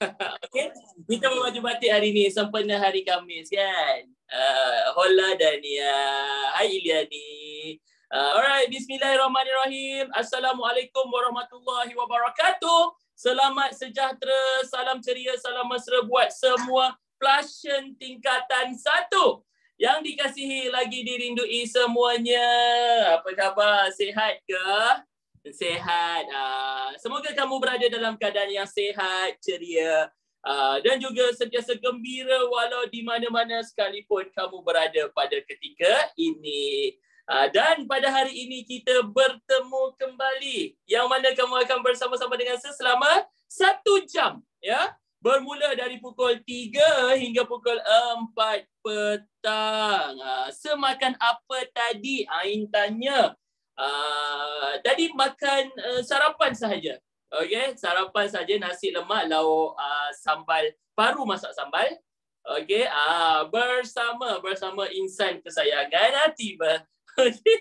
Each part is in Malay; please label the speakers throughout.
Speaker 1: Okay. Kita berbaju batik hari ni sempena hari Khamis kan. Hola Dania. Hai Iliani. Alright, bismillahirrahmanirrahim. Assalamualaikum warahmatullahi wabarakatuh. Selamat sejahtera, salam ceria, salam mesra buat semua Plashen tingkatan 1 yang dikasihi lagi dirindui semuanya. Apa khabar? Sihat ke? Sehat. Semoga kamu berada dalam keadaan yang sehat, ceria dan juga sentiasa gembira walau di mana-mana sekalipun kamu berada pada ketika ini. Dan pada hari ini kita bertemu kembali yang mana kamu akan bersama-sama dengan saya selama 1 jam, ya. Bermula dari pukul 3 hingga pukul 4 petang. Semakan apa tadi? Ain tanya. Tadi makan sarapan sahaja. Okey, sarapan saja, nasi lemak, lauk sambal, paru masak sambal. Okey, bersama insan kesayangan tiba. Okey.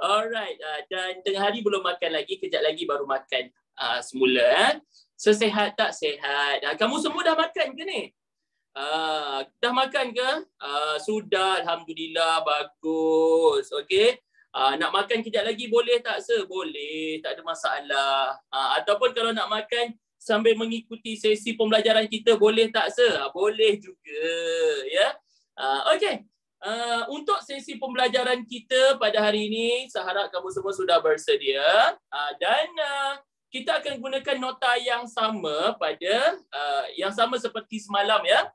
Speaker 1: Alright, dan tengah hari belum makan lagi, kejap lagi baru makan semula. Sesehat tak sehat? Kamu semua dah makan ke ni? Dah makan ke? Sudah, alhamdulillah, bagus. Okey. Nak makan kejap lagi boleh tak sir? Boleh, tak ada masalah. Ataupun kalau nak makan sambil mengikuti sesi pembelajaran kita boleh tak sir? Boleh juga, ya. Okey. Untuk sesi pembelajaran kita pada hari ini, saya harap kamu semua sudah bersedia dan kita akan gunakan nota yang sama pada yang sama seperti semalam, ya.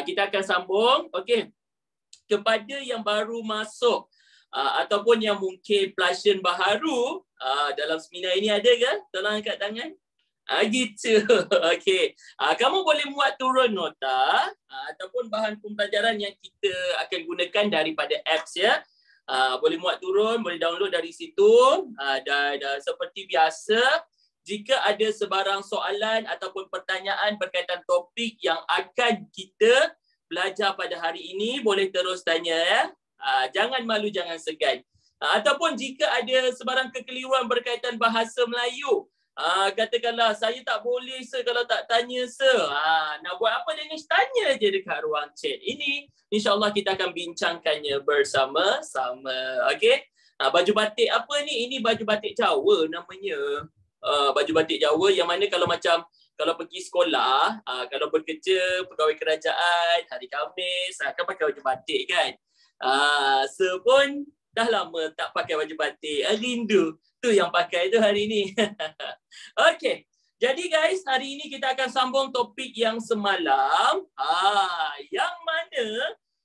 Speaker 1: Kita akan sambung, okey. Kepada yang baru masuk ataupun yang mungkin Plashen baharu dalam seminar ini ada ke? Tolong angkat tangan. Gitu. Okey. Kamu boleh muat turun nota ataupun bahan pembelajaran yang kita akan gunakan daripada apps, ya. Boleh muat turun, boleh download dari situ. Dan seperti biasa, jika ada sebarang soalan ataupun pertanyaan berkaitan topik yang akan kita belajar pada hari ini, boleh terus tanya, ya. Jangan malu, jangan segan. Ataupun jika ada sebarang kekeliruan berkaitan bahasa Melayu, katakanlah saya tak boleh sir kalau tak tanya sir. Nak buat apa Danish? Tanya je dekat ruang chat ini. InsyaAllah kita akan bincangkannya bersama-sama. Okey? Baju batik apa ni? Ini baju batik Jawa namanya. Baju batik Jawa yang mana kalau kalau pergi sekolah, kalau bekerja, pegawai kerajaan, hari Khamis, akan pakai baju batik kan. Pun dah lama tak pakai baju batik. Rindu tu yang pakai tu hari ni. Okey. Jadi guys, hari ini kita akan sambung topik yang semalam. Yang mana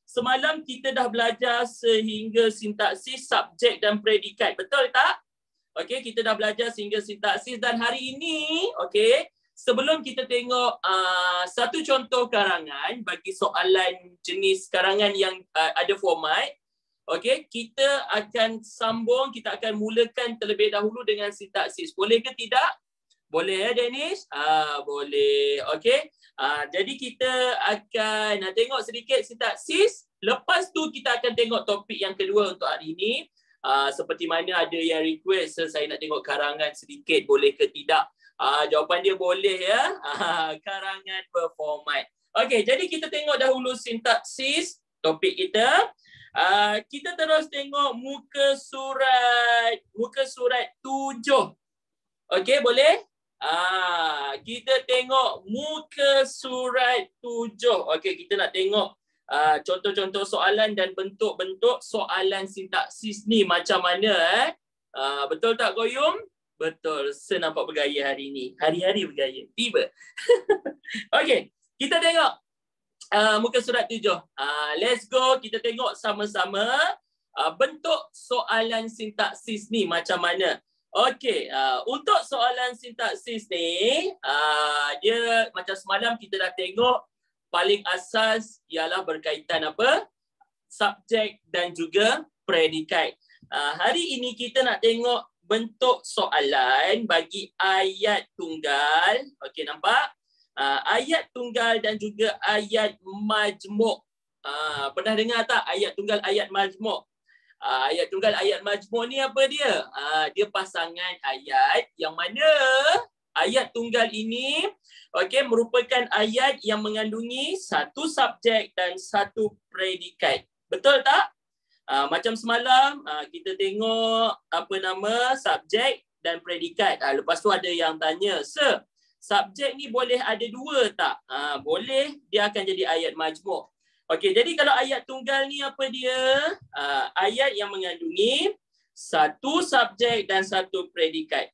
Speaker 1: semalam kita dah belajar sehingga sintaksis, subjek dan predikat. Betul tak? Okey, kita dah belajar sehingga sintaksis dan hari ini, okey, sebelum kita tengok satu contoh karangan bagi soalan jenis karangan yang ada format, okey, kita akan sambung, kita akan mulakan terlebih dahulu dengan sintaksis. Boleh ke tidak? Boleh ya Danish? Boleh. Okey. Jadi kita akan tengok sedikit sintaksis. Lepas tu kita akan tengok topik yang kedua untuk hari ini. Seperti mana ada yang request, saya nak tengok karangan sedikit, boleh ke tidak? Jawapan dia boleh, ya. Karangan berformat. Okey, jadi kita tengok dahulu sintaksis topik kita. Kita terus tengok muka surat 7. Okey, boleh? Kita tengok muka surat 7. Okey, kita nak tengok contoh-contoh soalan dan bentuk-bentuk soalan sintaksis ni macam mana, betul tak Goyum? Betul, saya nampak bergaya hari ni. Hari-hari bergaya. Tiba. Okey, kita tengok muka surat 7. Let's go, kita tengok sama-sama bentuk soalan sintaksis ni macam mana. Okey, untuk soalan sintaksis ni, dia macam semalam kita dah tengok paling asas ialah berkaitan apa? Subjek dan juga predikat. Hari ini kita nak tengok bentuk soalan bagi ayat tunggal. Okey, nampak? Ayat tunggal dan juga ayat majmuk. Pernah dengar tak ayat tunggal, ayat majmuk? Ayat tunggal, ayat majmuk ni apa dia? Dia pasangan ayat yang mana Ayat tunggal ini merupakan ayat yang mengandungi satu subjek dan satu predikat. Betul tak? Macam semalam kita tengok subjek dan predikat. Lepas tu ada yang tanya, "Sir, subjek ni boleh ada dua tak?" Boleh, dia akan jadi ayat majmuk. Okey, jadi kalau ayat tunggal ni apa dia? Ayat yang mengandungi satu subjek dan satu predikat.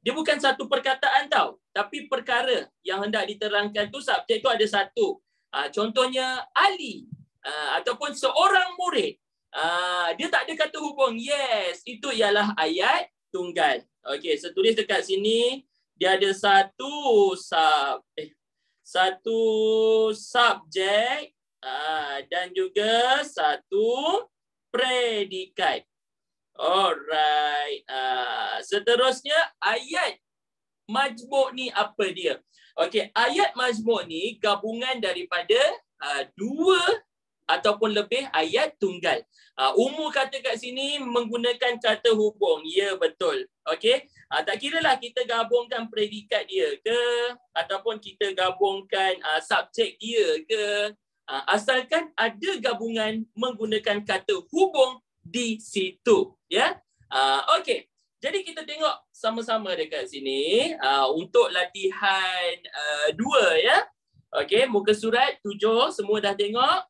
Speaker 1: Dia bukan satu perkataan tau, tapi perkara yang hendak diterangkan tu subjek tu ada satu. Contohnya Ali ataupun seorang murid. Dia tak ada kata hubung. Yes, itu ialah ayat tunggal. Okey, saya tulis dekat sini, dia ada satu subjek dan juga satu predikat. Alright. Seterusnya, ayat majmuk ni apa dia? Okey, ayat majmuk ni gabungan daripada dua ataupun lebih ayat tunggal. Umur kata kat sini menggunakan kata hubung. Ya, betul. Okey. Tak kiralah kita gabungkan predikat dia ke ataupun kita gabungkan subjek dia ke. Asalkan ada gabungan menggunakan kata hubung di situ. Ya. Okey. Jadi kita tengok sama-sama dekat sini untuk latihan 2 ya. Okey, muka surat 7 semua dah tengok?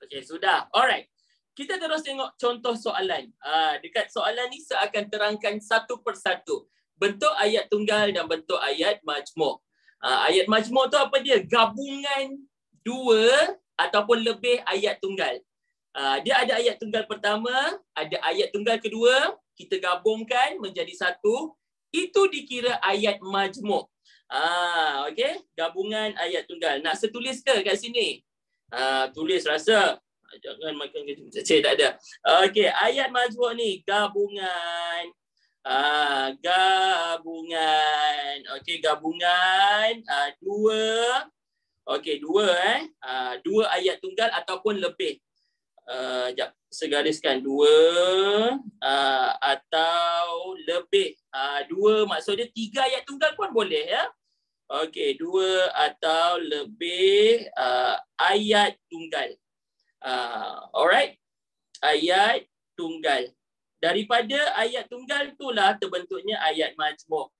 Speaker 1: Okey, sudah. Alright. Kita terus tengok contoh soalan. Dekat soalan ni saya akan terangkan satu persatu. Bentuk ayat tunggal dan bentuk ayat majmuk. Ayat majmuk tu apa dia? Gabungan dua ataupun lebih ayat tunggal. Dia ada ayat tunggal pertama, ada ayat tunggal kedua, kita gabungkan menjadi satu. Itu dikira ayat majmuk. Okey, gabungan ayat tunggal. Nak saya tulis ke kat sini? Tulis rasa. Jangan makan kecil, tak ada. Okey, ayat majmuk ni gabungan. Gabungan. Okey, gabungan dua. Okey, dua dua ayat tunggal ataupun lebih. Sekejap, segariskan dua atau lebih. Dua maksudnya 3 ayat tunggal pun boleh ya. Okey, 2 atau lebih ayat tunggal. Alright. Ayat tunggal. Daripada ayat tunggal itulah terbentuknya ayat majmuk.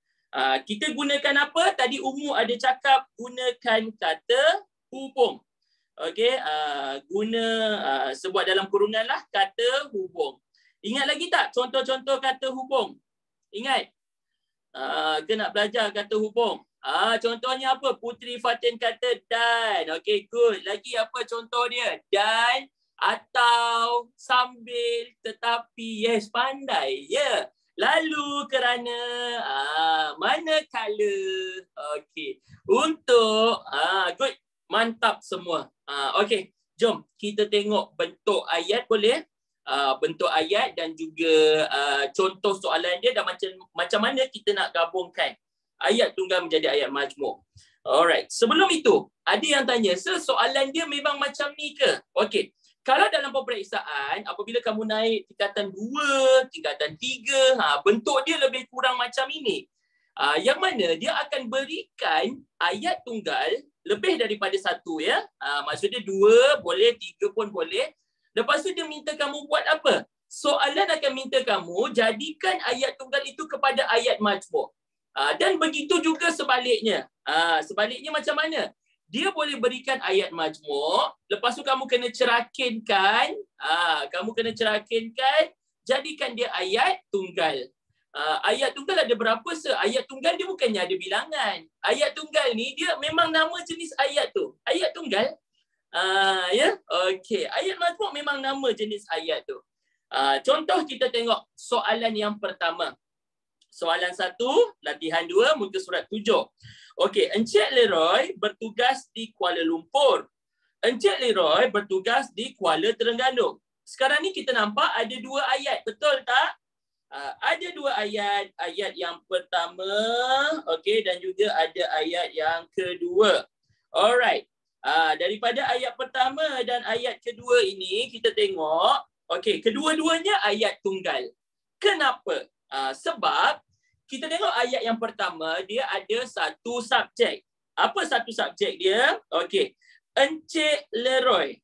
Speaker 1: Kita gunakan apa? Tadi Ummu ada cakap gunakan kata hubung. Okey, sebuat dalam kurungan lah kata hubung. Ingat lagi tak contoh-contoh kata hubung? Ingat? Ke nak belajar kata hubung? Contohnya apa? Putri Fatin kata dan. Okey, good. Lagi apa contoh dia? Dan, atau, sambil, tetapi. Yes, pandai. Ya. Yeah. Lalu, kerana, manakala. Okey. Untuk, good. Mantap semua. Okey, jom kita tengok bentuk ayat boleh? Bentuk ayat dan juga contoh soalan dia dan macam mana kita nak gabungkan ayat tunggal menjadi ayat majmuk. Alright, sebelum itu ada yang tanya, soalan dia memang macam ni ke? Okey, kalau dalam peperiksaan apabila kamu naik tingkatan 2, tingkatan 3, bentuk dia lebih kurang macam ini. Yang mana dia akan berikan ayat tunggal lebih daripada satu ya. Maksudnya 2 boleh, 3 pun boleh. Lepas tu dia minta kamu buat apa? Soalan akan minta kamu jadikan ayat tunggal itu kepada ayat majmuk. Dan begitu juga sebaliknya. Sebaliknya macam mana? Dia boleh berikan ayat majmuk, lepas tu kamu kena cerakinkan, jadikan dia ayat tunggal. Ayat tunggal ada berapa ayat tunggal dia bukannya ada bilangan. Ayat tunggal ni dia memang nama jenis ayat tu. Ayat tunggal. Ya. Okey, ayat majmuk memang nama jenis ayat tu. Contoh kita tengok soalan yang pertama. Soalan 1, latihan 2, muka surat 7. Okey, Encik Leroy bertugas di Kuala Lumpur. Encik Leroy bertugas di Kuala Terengganu. Sekarang ni kita nampak ada 2 ayat, betul tak? Ada 2 ayat. Ayat yang pertama, okey, dan juga ada ayat yang kedua. Alright. Daripada ayat pertama dan ayat kedua ini kita tengok, okey, kedua-duanya ayat tunggal. Kenapa? Sebab kita tengok ayat yang pertama, dia ada satu subjek. Apa satu subjek dia? Okey. Encik Leroy.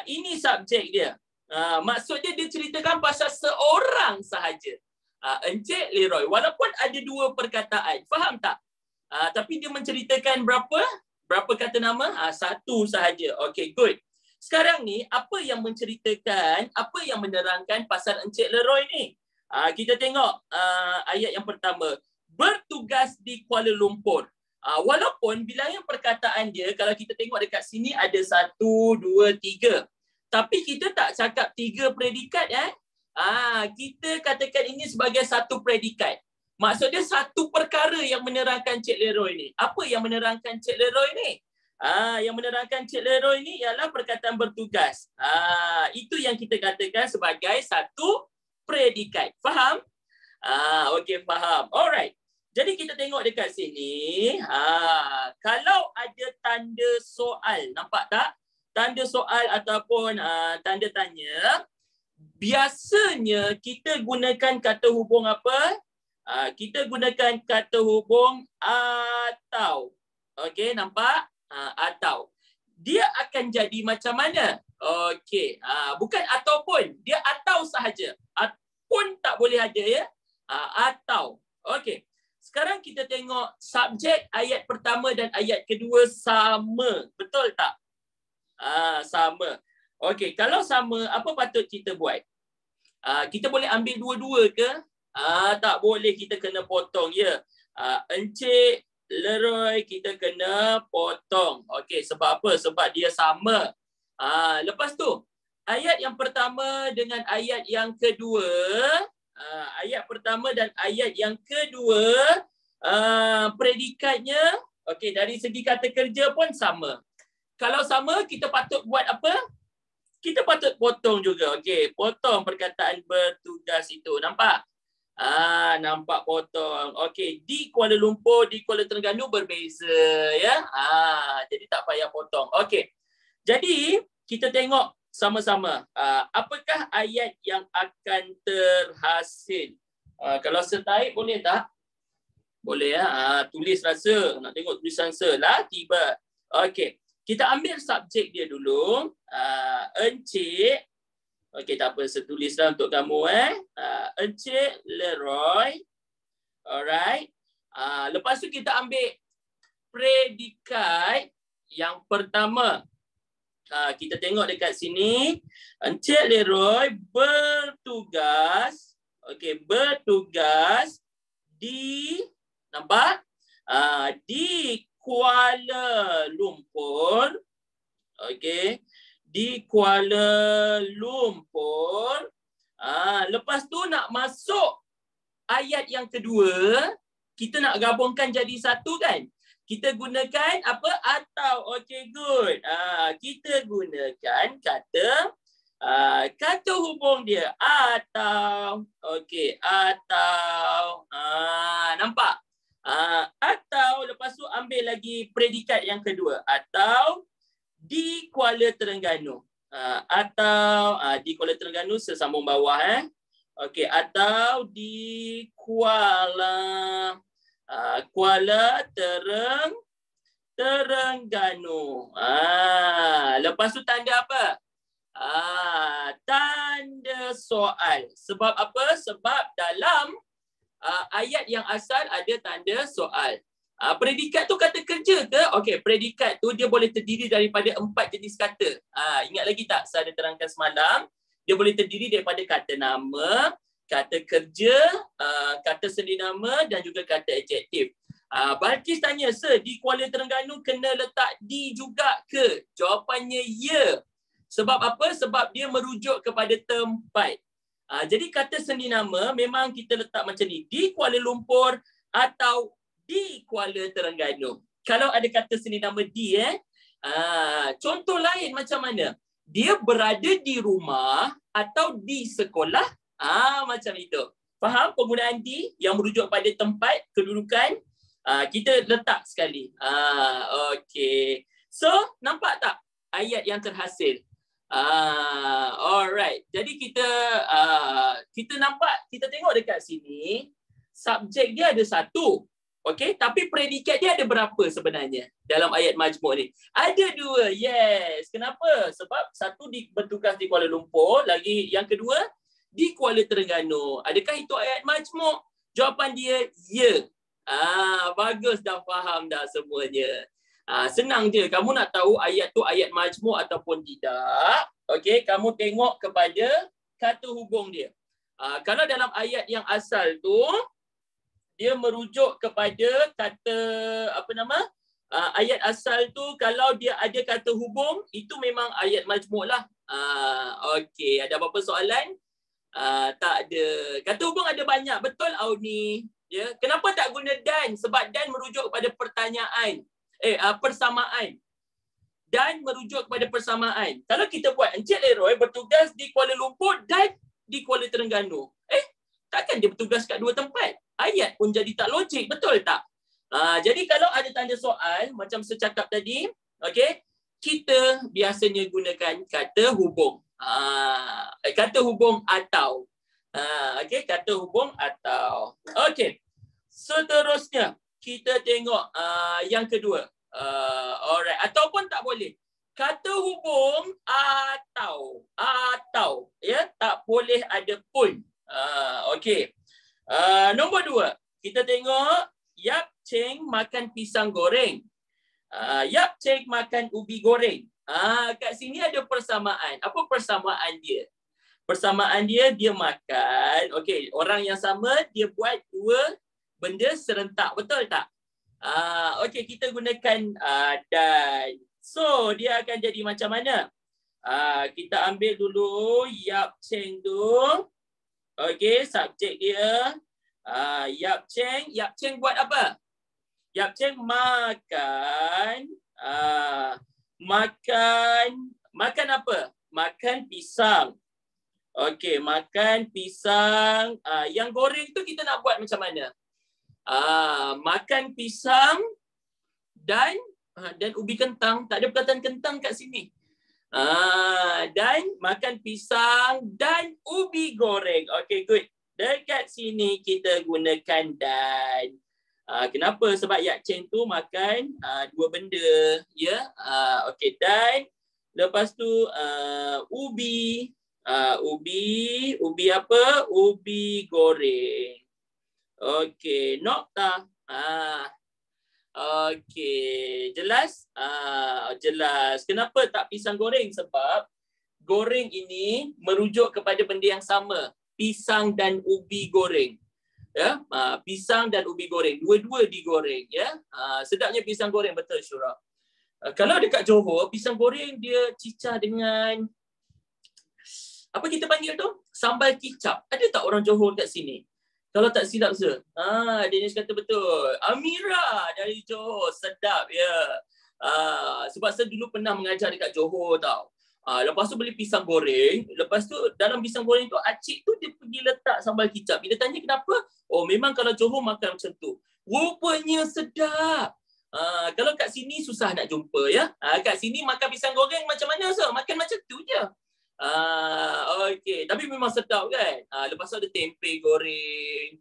Speaker 1: Ini subjek dia. Maksudnya dia ceritakan pasal seorang sahaja. Encik Leroy. Walaupun ada dua perkataan. Faham tak? Tapi dia menceritakan berapa kata nama? Satu sahaja. Okey, good. Sekarang ni, apa yang menceritakan, apa yang menerangkan pasal Encik Leroy ni? Kita tengok ayat yang pertama. Bertugas di Kuala Lumpur. Walaupun bilangan perkataan dia, kalau kita tengok dekat sini ada 1, 2, 3. Tapi kita tak cakap 3 predikat. Kita katakan ini sebagai satu predikat. Maksudnya satu perkara yang menerangkan Cik Leroy ni. Apa yang menerangkan Cik Leroy ni? Yang menerangkan Cik Leroy ni ialah perkataan bertugas. Itu yang kita katakan sebagai satu predikat. Faham? Okey, faham. Alright. Jadi kita tengok dekat sini. Kalau ada tanda soal, nampak tak? Tanda soal ataupun tanda tanya. Biasanya kita gunakan kata hubung apa? Kita gunakan kata hubung atau. Okey, nampak? Atau. Dia akan jadi macam mana? Okey, bukan ataupun, dia atau sahaja. Pun tak boleh ada ya. Atau. Okey. Sekarang kita tengok subjek ayat pertama dan ayat kedua sama. Betul tak? Sama. Okey, kalau sama, apa patut kita buat? Kita boleh ambil dua-dua ke? Tak boleh, kita kena potong ya. Encik Leroy kita kena potong. Okey, sebab apa? Sebab dia sama. Lepas tu, ayat yang pertama dengan ayat yang kedua, ayat pertama dan ayat yang kedua, predikatnya, okey, dari segi kata kerja pun sama. Kalau sama, kita patut buat apa? Kita patut potong juga. Okey, potong perkataan bertugas itu. Nampak? Nampak potong. Okey, di Kuala Lumpur, di Kuala Terengganu berbeza ya. Jadi tak payah potong. Okey. Jadi kita tengok sama-sama. Apakah ayat yang akan terhasil? Kalau setaip boleh tak? Boleh ya. Tulis rasa. Nak tengok tulisan lah tiba. Okey. Kita ambil subjek dia dulu. Encik. Okey, tak apa. Saya tulislah untuk kamu. Encik Leroy. Alright. Lepas tu kita ambil predikat yang pertama. Kita tengok dekat sini. Encik Leroy bertugas. Okey, bertugas di, nampak? Di Kuala Lumpur. Okey. Di Kuala Lumpur. Lepas tu nak masuk ayat yang kedua, kita nak gabungkan jadi satu kan? Kita gunakan apa? Atau. Okey, good. Kita gunakan kata hubung dia. Atau. Okey, atau. Nampak? Atau lepas tu ambil lagi predikat yang kedua. Atau di Kuala Terengganu. Atau di Kuala Terengganu sesambung bawah. Okey, atau di Kuala Terengganu. Lepas tu tanda apa? Tanda soal. Sebab apa? Sebab dalam ayat yang asal ada tanda soal. Predikat tu kata kerja ke? Okey, predikat tu dia boleh terdiri daripada 4 jenis kata. Ingat lagi tak saya ada terangkan semalam? Dia boleh terdiri daripada kata nama, kata kerja, kata sendinama dan juga kata adjektif. Balkis tanya, "Sir, di Kuala Terengganu kena letak di juga ke?" Jawapannya ya. Sebab apa? Sebab dia merujuk kepada tempat. Jadi kata sendinama memang kita letak macam ni. Di Kuala Lumpur atau di Kuala Terengganu. Kalau ada kata sendinama di, contoh lain macam mana? Dia berada di rumah atau di sekolah. Macam itu. Faham penggunaan di yang merujuk pada tempat, kedudukan? Kita letak sekali. Okey. So, nampak tak ayat yang terhasil? Alright. Jadi kita nampak, kita tengok dekat sini. subjek dia ada satu. Okey, tapi predikat dia ada berapa sebenarnya dalam ayat majmuk ni? Ada dua. Yes. Kenapa? Sebab satu bertugas di Kuala Lumpur, lagi yang kedua di Kuala Terengganu. Adakah itu ayat majmuk? Jawapan dia ya. Bagus, dah faham dah semuanya. Senang je. Kamu nak tahu ayat tu ayat majmuk ataupun tidak. Okey, kamu tengok kepada kata hubung dia. Kalau dalam ayat yang asal tu dia merujuk kepada kata ayat asal tu, kalau dia ada kata hubung itu memang ayat majmuk lah. Okey, ada apa-apa soalan? Tak ada. Kata hubung ada banyak, betul Auni? Ya, kenapa tak guna dan? Sebab dan merujuk kepada pertanyaan. Persamaan. Dan merujuk kepada persamaan. Kalau kita buat Encik Leroy bertugas di Kuala Lumpur dan di Kuala Terengganu. Takkan dia bertugas kat dua tempat? Ayat pun jadi tak logik, betul tak? Jadi kalau ada tanda soal macam saya cakap tadi, okey, kita biasanya gunakan kata hubung. Kata hubung atau. Okey, kata hubung atau. Okey. Seterusnya kita tengok yang kedua. Alright, ataupun tak boleh. Kata hubung atau ya, tak boleh ada pun. Okey. Nombor 2, kita tengok Yap Cheng makan pisang goreng. Yap Cheng makan ubi goreng. Kat sini ada persamaan. Apa persamaan dia? Persamaan dia makan. Okey, orang yang sama dia buat dua benda serentak, betul tak? Okey, kita gunakan dan. So, dia akan jadi macam mana? Kita ambil dulu Yap Cheng tu. Okey, subjek dia Yap Cheng buat apa? Yap Cheng makan makan apa? Makan pisang. Okey, makan pisang. Yang goreng tu kita nak buat macam mana? Makan pisang dan ubi kentang. Tak ada perkataan kentang kat sini. Dan makan pisang dan ubi goreng. Okay, good. Dekat sini kita gunakan dan. Kenapa? Sebab Yap Cheng tu makan dua benda. Ya. Okay, dan lepas tu ubi. Ubi apa? Ubi goreng. Okay, nokta. Okey, jelas? Jelas. Kenapa tak pisang goreng? Sebab goreng ini merujuk kepada benda yang sama. Pisang dan ubi goreng. Ya, pisang dan ubi goreng. Dua-dua digoreng. Ya, sedapnya pisang goreng, betul Syura. Kalau dekat Johor, pisang goreng dia cicah dengan apa kita panggil tu? Sambal kicap. Ada tak orang Johor kat sini? Kalau tak silap saya. Danish kata betul. Amira dari Johor. Sedap ya. Sebab saya dulu pernah mengajar dekat Johor tau. Lepas tu beli pisang goreng. Lepas tu dalam pisang goreng tu acik tu dia pergi letak sambal kicap. Bila tanya kenapa? Oh, memang kalau Johor makan macam tu. Rupanya sedap. Kalau kat sini susah nak jumpa ya. Kat sini makan pisang goreng macam mana so? Makan macam tu je. Okey, tapi memang sedap kan. Lepas tu ada tempe goreng.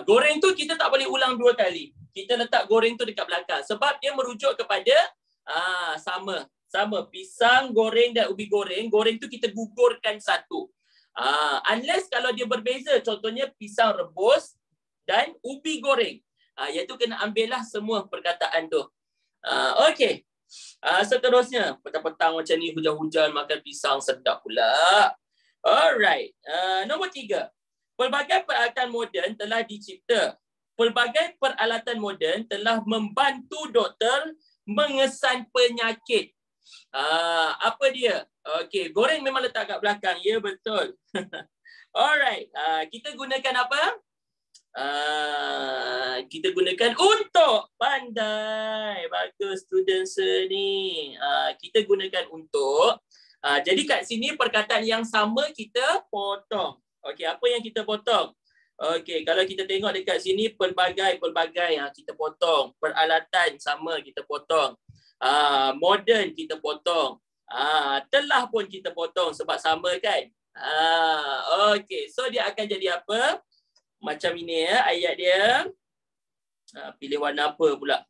Speaker 1: Goreng tu kita tak boleh ulang dua kali. Kita letak goreng tu dekat belakang sebab dia merujuk kepada sama pisang goreng dan ubi goreng. Goreng tu kita gugurkan satu. Unless kalau dia berbeza, contohnya pisang rebus dan ubi goreng. Iaitu kena ambillah semua perkataan tu. Okey. Seterusnya, petang-petang macam ni hujan-hujan makan pisang sedap pula. Alright. Nombor 3. Pelbagai peralatan moden telah dicipta. Pelbagai peralatan moden telah membantu doktor mengesan penyakit. Apa dia? Okey, goreng memang letak kat belakang. Ya, betul. Alright. Kita gunakan apa? Kita gunakan untuk. Pandai. Bagus students ni. Kita gunakan untuk. Jadi kat sini perkataan yang sama kita potong. Okey, apa yang kita potong? Okey, kalau kita tengok dekat sini pelbagai kita potong. Peralatan sama kita potong. Modern kita potong. Telah pun kita potong sebab sama kan? Okey, so dia akan jadi apa? macam ini ya ayat dia. Pilih warna apa pula?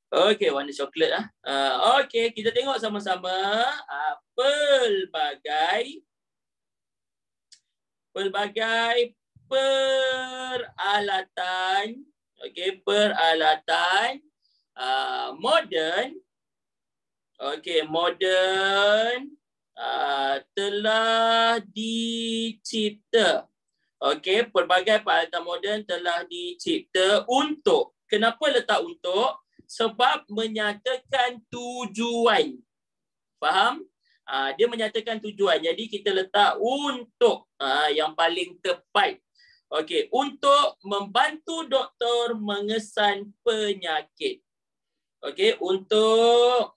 Speaker 1: Okey, warna coklat lah. Okey, kita tengok sama-sama. Pelbagai peralatan. Okey, peralatan moden. Okey, moden telah dicipta. Okey, pelbagai peralatan moden telah dicipta untuk. Kenapa letak untuk? Sebab menyatakan tujuan. Faham? Dia menyatakan tujuan. Jadi kita letak untuk yang paling tepat. Okey, untuk membantu doktor mengesan penyakit. Okey, untuk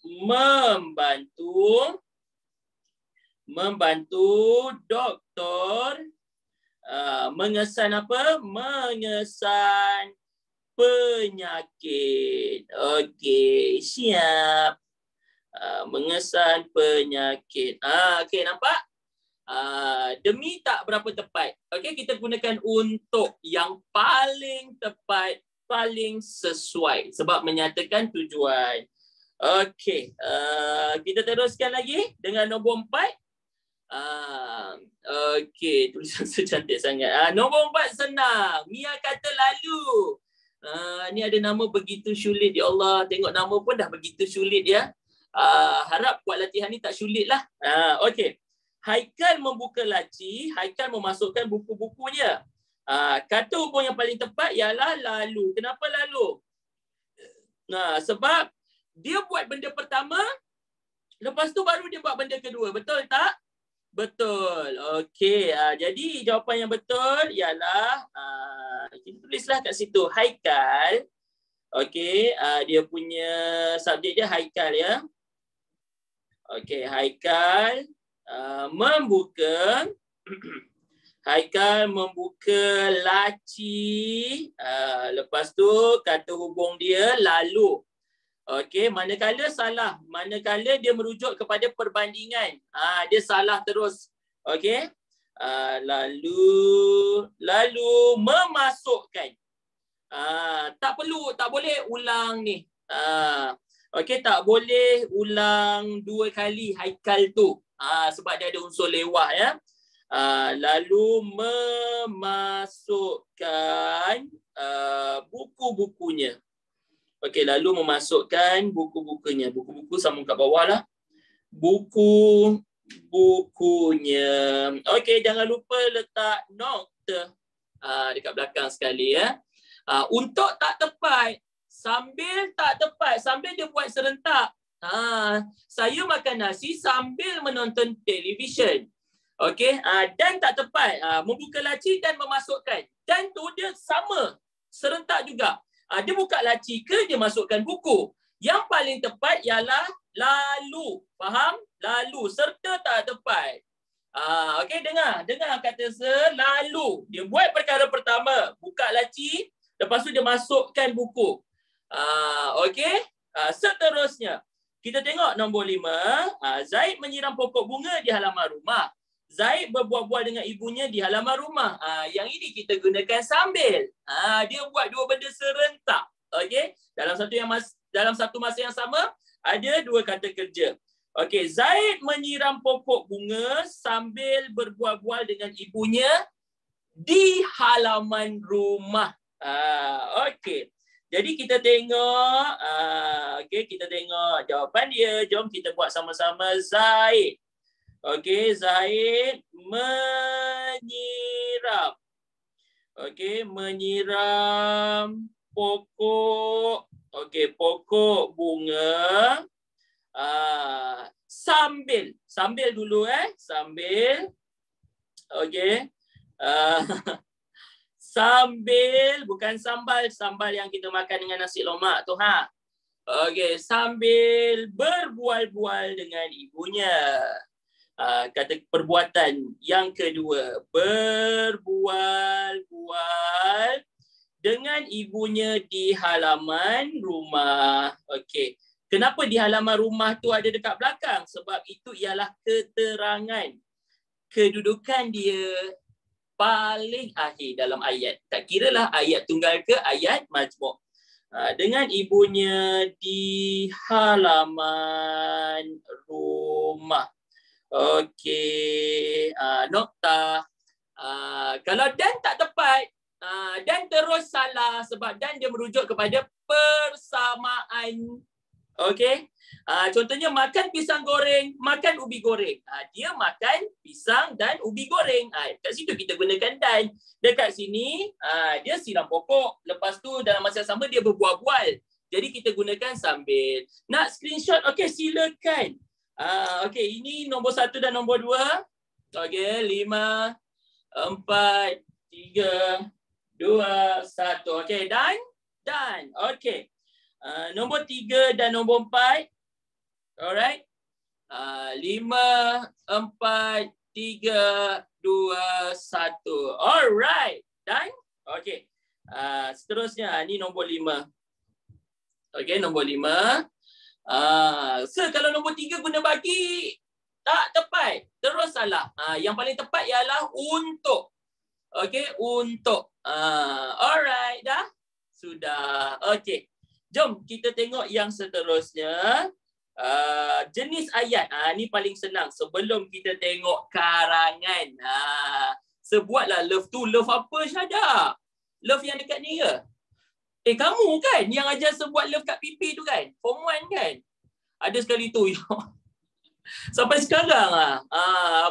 Speaker 1: membantu doktor mengesan apa? Mengesan penyakit. Okey, siap. Mengesan penyakit. Okey, nampak? Demi tak berapa tepat. Okey, kita gunakan untuk yang paling tepat, paling sesuai sebab menyatakan tujuan. Okey, kita teruskan lagi dengan nombor 4. Okey, tulisan secantik sangat. Nombor 4 senang. Mia kata lalu. Ni ada nama begitu sulit. Ya Allah, tengok nama pun dah begitu sulit ya. Harap buat latihan ni tak sulit lah. Okey. Haikal membuka laci, Haikal memasukkan buku-bukunya. Kata hubung yang paling tepat ialah lalu. Kenapa lalu? Sebab dia buat benda pertama, lepas tu baru dia buat benda kedua. Betul tak? Betul. Okey. Jadi jawapan yang betul ialah kita tulislah kat situ. Haikal. Okey. Dia punya subjek dia Haikal ya. Okey. Haikal membuka. Haikal membuka laci. Lepas tu kata hubung dia lalu. Okey, manakala salah, manakala dia merujuk kepada perbandingan, dia salah terus. Okey. Lalu memasukkan. Tak boleh ulang ni. Okey, tak boleh ulang 2 kali Haikal tu. Sebab dia ada unsur lewah ya. Lalu memasukkan buku-bukunya. Okey, lalu memasukkan buku-bukunya. Buku-buku sambung kat bawah lah. Buku-bukunya. Okey, jangan lupa letak nokta dekat belakang sekali ya. Untuk tak tepat. Sambil tak tepat. Sambil dia buat serentak. Saya makan nasi sambil menonton televisyen. Okey, dan tak tepat. Membuka laci dan memasukkan. Dan tu dia sama. Serentak juga. Dia buka laci ke dia masukkan buku. Yang paling tepat ialah lalu. Faham? Lalu serta tak tepat. Okey, dengar kata selalu. Dia buat perkara pertama, buka laci, lepas tu dia masukkan buku. Okey? Seterusnya, kita tengok nombor 5. Zaid menyiram pokok bunga di halaman rumah. Zaid berbual-bual dengan ibunya di halaman rumah. Yang ini kita gunakan sambil. Dia buat 2 benda serentak. Okey? Dalam satu masa yang sama, ada 2 kata kerja. Okey, Zaid menyiram pokok bunga sambil berbual-bual dengan ibunya di halaman rumah. Okey. Jadi kita tengok, kita tengok jawapan dia. Jom kita buat sama-sama. Zaid. Okey, Zaid menyiram. Okey, menyiram pokok. Okey, pokok bunga. Sambil dulu sambil. Okey. Sambil, bukan sambal yang kita makan dengan nasi lemak tu Okey, sambil berbual-bual dengan ibunya. Kata perbuatan yang kedua, berbual-bual dengan ibunya di halaman rumah. Okey. Kenapa di halaman rumah tu ada dekat belakang? Sebab itu ialah keterangan kedudukan dia paling akhir dalam ayat. Tak kiralah ayat tunggal ke ayat majmuk. Dengan ibunya di halaman rumah. Okey, noktah. Kalau dan tak tepat, dan terus salah sebab dan dia merujuk kepada persamaan. Okey. Contohnya makan pisang goreng, makan ubi goreng. Dia makan pisang dan ubi goreng. Kat situ kita gunakan dan. Dekat sini dia siram pokok. Lepas tu dalam masa yang sama dia berbual-bual. Jadi kita gunakan sambil. Nak screenshot? Okey, silakan. Okey, ini nombor 1 dan nombor 2. Okey, 5, 4, 3, 2, 1. Okey, dan. Okey. Nombor 3 dan nombor 4. Alright. 5, 4, 3, 2, 1. Alright. Dan. Okey. Seterusnya, ni nombor 5. Okey, nombor 5. Kalau nombor 3 guna bagi, tak tepat. Terus salah. Yang paling tepat ialah untuk. Okey, untuk. Alright, dah? Sudah. Okey. Jom kita tengok yang seterusnya. Jenis ayat. Ni paling senang. Sebelum kita tengok karangan. Sebuatlah love tu. Love apa, Syahda? Love yang dekat ni ke? Kamu kan yang ajar sebuat love kat pipi tu kan? Form 1 kan? Ada sekali tu. Sampai sekarang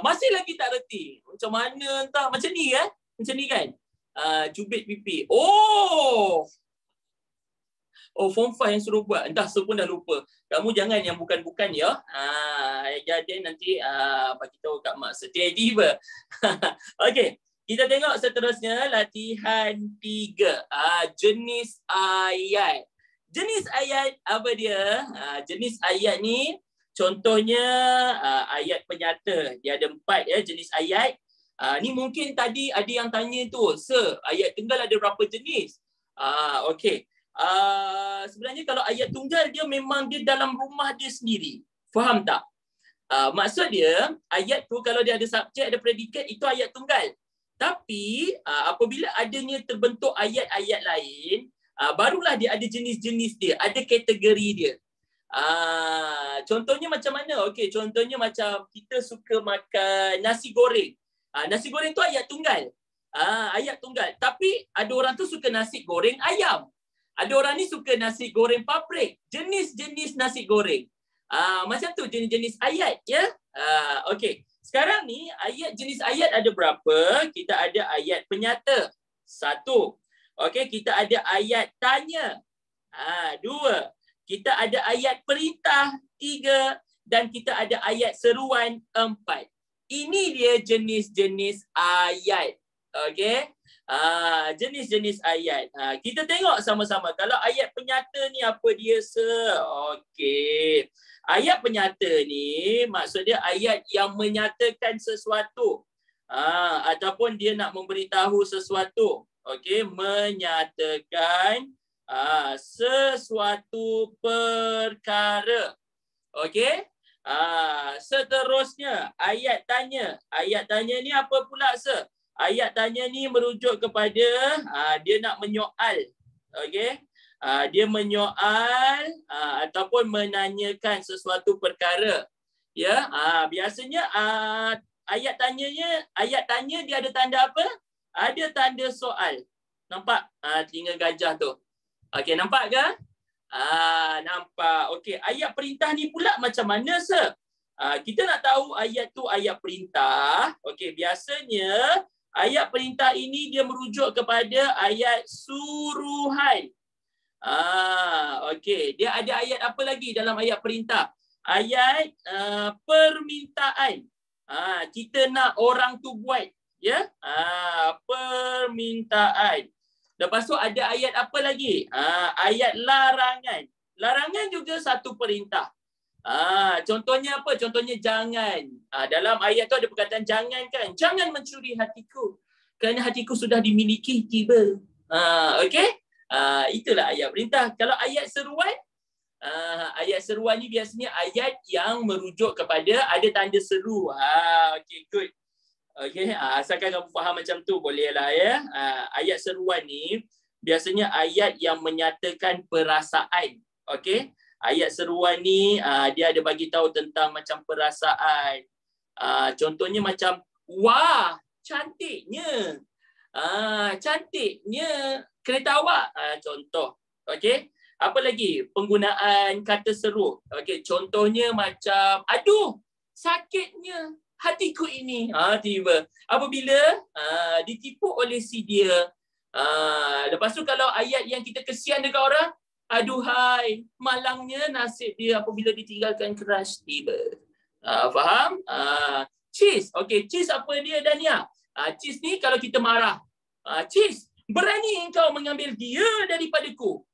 Speaker 1: masih lagi tak reti. Macam mana entah. Macam ni kan? Macam ni kan? Cubit pipi. Oh, form 5 yang suruh buat. Entah saya pun dah lupa. Kamu jangan yang bukan-bukan ya. Jadi nanti bagi tahu kat mak setia tiba. Okey. Kita tengok seterusnya latihan 3. Jenis ayat. Jenis ayat apa dia? Jenis ayat ni contohnya ayat penyata. Dia ada 4 ya jenis ayat. Ni mungkin tadi ada yang tanya tu, Sir, ayat tunggal ada berapa jenis? Okey. Sebenarnya kalau ayat tunggal dia memang dia dalam rumah dia sendiri. Faham tak? Maksud dia ayat tu kalau dia ada subjek, ada predikat, itu ayat tunggal. Tapi apabila adanya terbentuk ayat-ayat lain, barulah dia ada jenis-jenis dia, ada kategori dia. Contohnya macam mana? Okey, contohnya macam kita suka makan nasi goreng. Nasi goreng tu ayat tunggal. Ayat tunggal. Tapi ada orang tu suka nasi goreng ayam. Ada orang ni suka nasi goreng paprik. Jenis-jenis nasi goreng. Macam tu jenis-jenis ayat ya. Okey. Sekarang ni ayat jenis ayat ada berapa? Kita ada ayat penyata. 1. Okey, kita ada ayat tanya. 2. Kita ada ayat perintah. 3. Dan kita ada ayat seruan. 4. Ini dia jenis-jenis ayat. Okey. Jenis-jenis ayat. Kita tengok sama-sama. Kalau ayat penyata ni apa dia, Sir? Okey. Ayat penyata ni maksud dia ayat yang menyatakan sesuatu. Ataupun dia nak memberitahu sesuatu. Okey, menyatakan sesuatu perkara. Okey. Seterusnya ayat tanya. Ayat tanya ni apa pula, Sir? Ayat tanya ni merujuk kepada dia nak menyoal. Okey. Dia menyoal ataupun menanyakan sesuatu perkara. Ya, biasanya ayat tanya dia ada tanda apa? Ada tanda soal. Nampak? Telinga gajah tu. Okey, nampak ke? Nampak. Okey, ayat perintah ni pula macam mana, Sir? Kita nak tahu ayat tu ayat perintah. Okey, biasanya ayat perintah ini dia merujuk kepada ayat suruhan. Okey. Dia ada ayat apa lagi dalam ayat perintah? Ayat permintaan. Kita nak orang tu buat. Ya? Permintaan. Lepas tu ada ayat apa lagi? Ayat larangan. Larangan juga satu perintah. Contohnya apa? Contohnya jangan. Dalam ayat tu ada perkataan jangan kan? Jangan mencuri hatiku. Kerana hatiku sudah dimiliki tiba. Okey? Itulah ayat perintah. Kalau ayat seruan ni biasanya ayat yang merujuk kepada ada tanda seru. Okey, good. Okey, asalkan kamu faham macam tu bolehlah ya. Ayat seruan ni biasanya ayat yang menyatakan perasaan. Okey. Ayat seruan ni dia ada bagi tahu tentang macam perasaan. Contohnya macam wah, cantiknya. Cantiknya kereta awak. Contoh. Okey. Apa lagi? Penggunaan kata seru. Okey, contohnya macam aduh, sakitnya hatiku ini. Tiba. Apabila ditipu oleh si dia. Lepas tu kalau ayat yang kita kesian dekat orang, aduhai, malangnya nasib dia apabila ditinggalkan crush. Tiba. Faham? Cheese. Okey, cheese apa dia, Dania? Cheese ni kalau kita marah. Cheese, berani engkau mengambil dia daripadaku.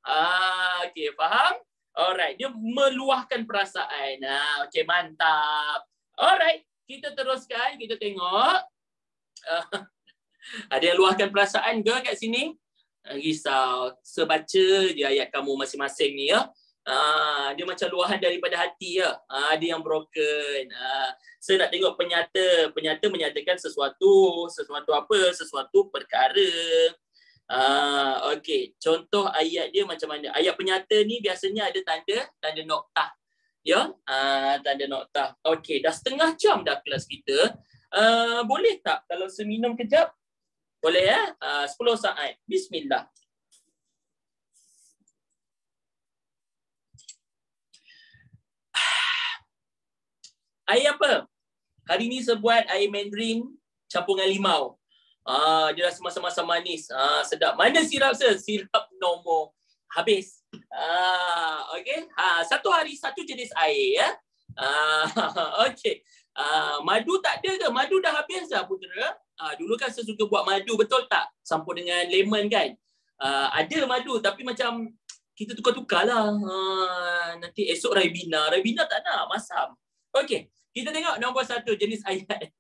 Speaker 1: Okey, faham? Alright, dia meluahkan perasaan. Okey, mantap. Alright, kita teruskan, kita tengok. Ada yang luahkan perasaan ke kat sini? Risau. Sebaca je ayat kamu masing-masing ni ya. Dia macam luahan daripada hati ya. Ada yang broken. Saya nak tengok penyata. Penyata menyatakan sesuatu apa? Sesuatu perkara. Okey, contoh ayat dia macam mana? Ayat penyata ni biasanya ada tanda noktah. Ya, tanda noktah. Okey, dah setengah jam dah kelas kita. Boleh tak kalau seminum kejap? Boleh ya? 10 saat. Bismillah. Air apa? Hari ni saya buat air Mandarin campur dengan limau. Dia rasa masam-masam manis. Sedap. Mana sirap saya? Sirap normal. Habis. Okey. Satu hari satu jenis air ya. Okey. Madu tak ada ke? Madu dah habis dah putera. Dulu kan saya suka buat madu, betul tak? Campur dengan lemon kan? Ada madu tapi macam kita tukar-tukar lah. Nanti esok Ribena. Ribena tak nak, masam. Okey. Kita tengok nombor 1 jenis ayat.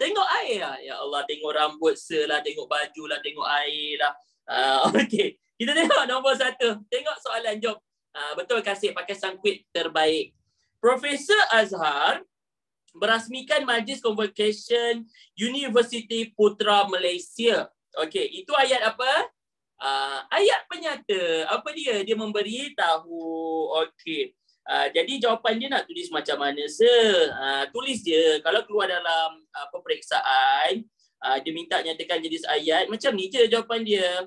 Speaker 1: Tengok air lah. Ya Allah, tengok rambut lah, tengok baju lah, tengok air lah. Okey. Kita tengok nombor 1. Tengok soalan, jom. Betul kasih pakai sangkuit terbaik. Profesor Azhar berasmikan Majlis Convocation Universiti Putra Malaysia. Okey, itu ayat apa? Ayat penyata. Apa dia? Dia memberi tahu. Okey. Jadi jawapan dia nak tulis macam mana tulis je. Kalau keluar dalam peperiksaan, dia minta nyatakan jenis ayat. Macam ni je jawapan dia.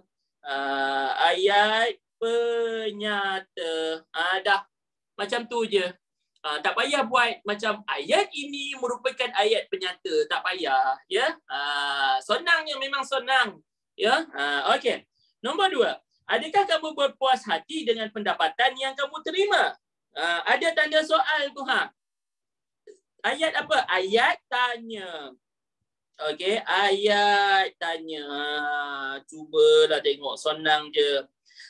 Speaker 1: Ayat penyata. Dah. Macam tu je. Tak payah buat macam ayat ini merupakan ayat penyata. Tak payah. Ya. Senangnya memang senang. Ya. Okey. Nombor 2. Adakah kamu berpuas hati dengan pendapatan yang kamu terima? Ada tanda soal tu Ayat apa? Ayat tanya. Okey, ayat tanya. Cubalah tengok, senang je.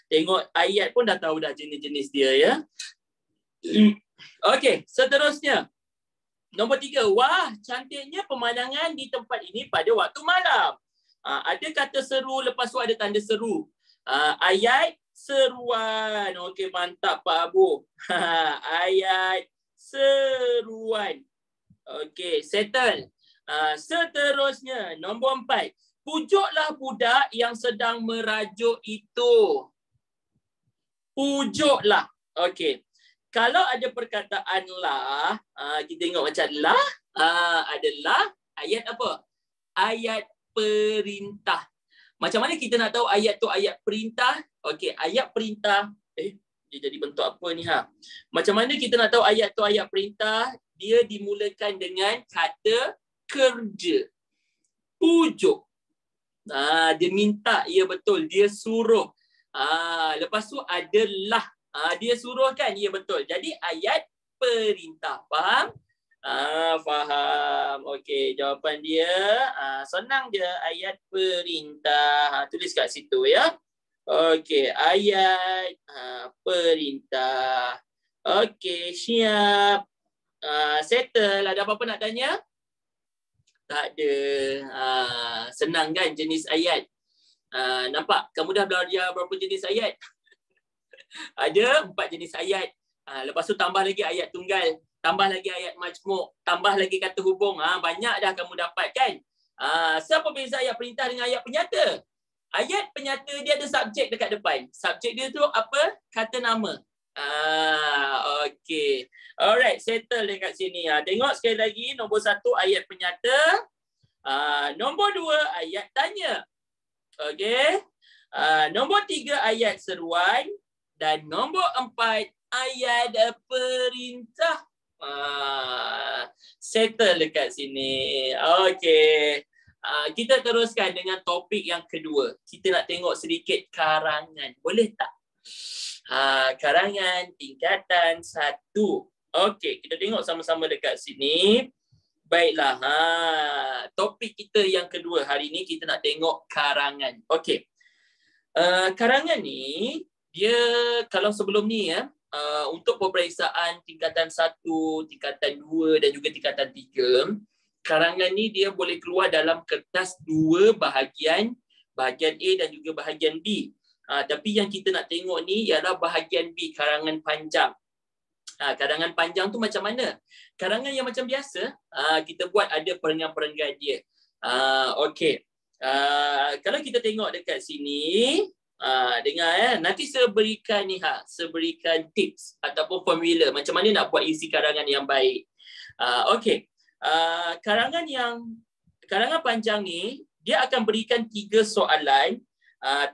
Speaker 1: Tengok ayat pun dah tahu dah jenis-jenis dia ya. Okey, seterusnya. Nombor 3. Wah, cantiknya pemandangan di tempat ini pada waktu malam. Ada kata seru, lepas tu ada tanda seru. Ayat seruan. Okey, mantap Pak Abu. Ayat seruan. Okey, settle. Seterusnya, nombor 4. Pujuklah budak yang sedang merajuk itu. Pujuklah. Okey. Kalau ada perkataan lah, kita tengok macam lah, adalah ayat apa? Ayat perintah. Macam mana kita nak tahu ayat tu ayat perintah? Okey, ayat perintah. Dia jadi bentuk apa ni Macam mana kita nak tahu ayat tu ayat perintah? Dia dimulakan dengan kata kerja. Pujuk. Dia minta, ya betul. Dia suruh. Lepas tu adalah. Dia suruh kan? Ya betul. Jadi ayat perintah. Faham? Faham. Okey, jawapan dia senang je, ayat perintah. Tulis kat situ ya. Okey, ayat perintah. Okey, siap. Settle. Ada apa-apa nak tanya? Tak ada. Senang kan jenis ayat? Nampak? Kamu dah belajar berapa jenis ayat? Ada 4 jenis ayat. Lepas tu tambah lagi ayat tunggal. tambah lagi ayat majmuk, tambah lagi kata hubung. Banyak dah kamu dapat kan? Siapa beza ayat perintah dengan ayat penyata? Ayat penyata dia ada subjek dekat depan. Subjek dia tu apa? Kata nama. Okey. Alright, settle dekat sini. Tengok sekali lagi, nombor 1 ayat penyata. Nombor 2 ayat tanya. Okey. Nombor 3 ayat seruan. Dan nombor 4 ayat perintah. Settle dekat sini. Okey. Kita teruskan dengan topik yang kedua. Kita nak tengok sedikit karangan. Boleh tak? Karangan tingkatan 1. Okey, kita tengok sama-sama dekat sini. Baiklah. Topik kita yang kedua hari ni kita nak tengok karangan. Okey. Karangan ni dia kalau sebelum ni untuk peperiksaan tingkatan 1, tingkatan 2 dan juga tingkatan 3, karangan ni dia boleh keluar dalam kertas 2 bahagian A dan juga bahagian B. Tapi yang kita nak tengok ni ialah bahagian B, karangan panjang. Karangan panjang tu macam mana? Karangan yang macam biasa, kita buat ada perenggan-perenggan dia. Okey. Kalau kita tengok dekat sini, dengar nanti saya berikan ni saya berikan tips ataupun formula macam mana nak buat isi karangan yang baik. Okey. Karangan panjang ni dia akan berikan 3 soalan,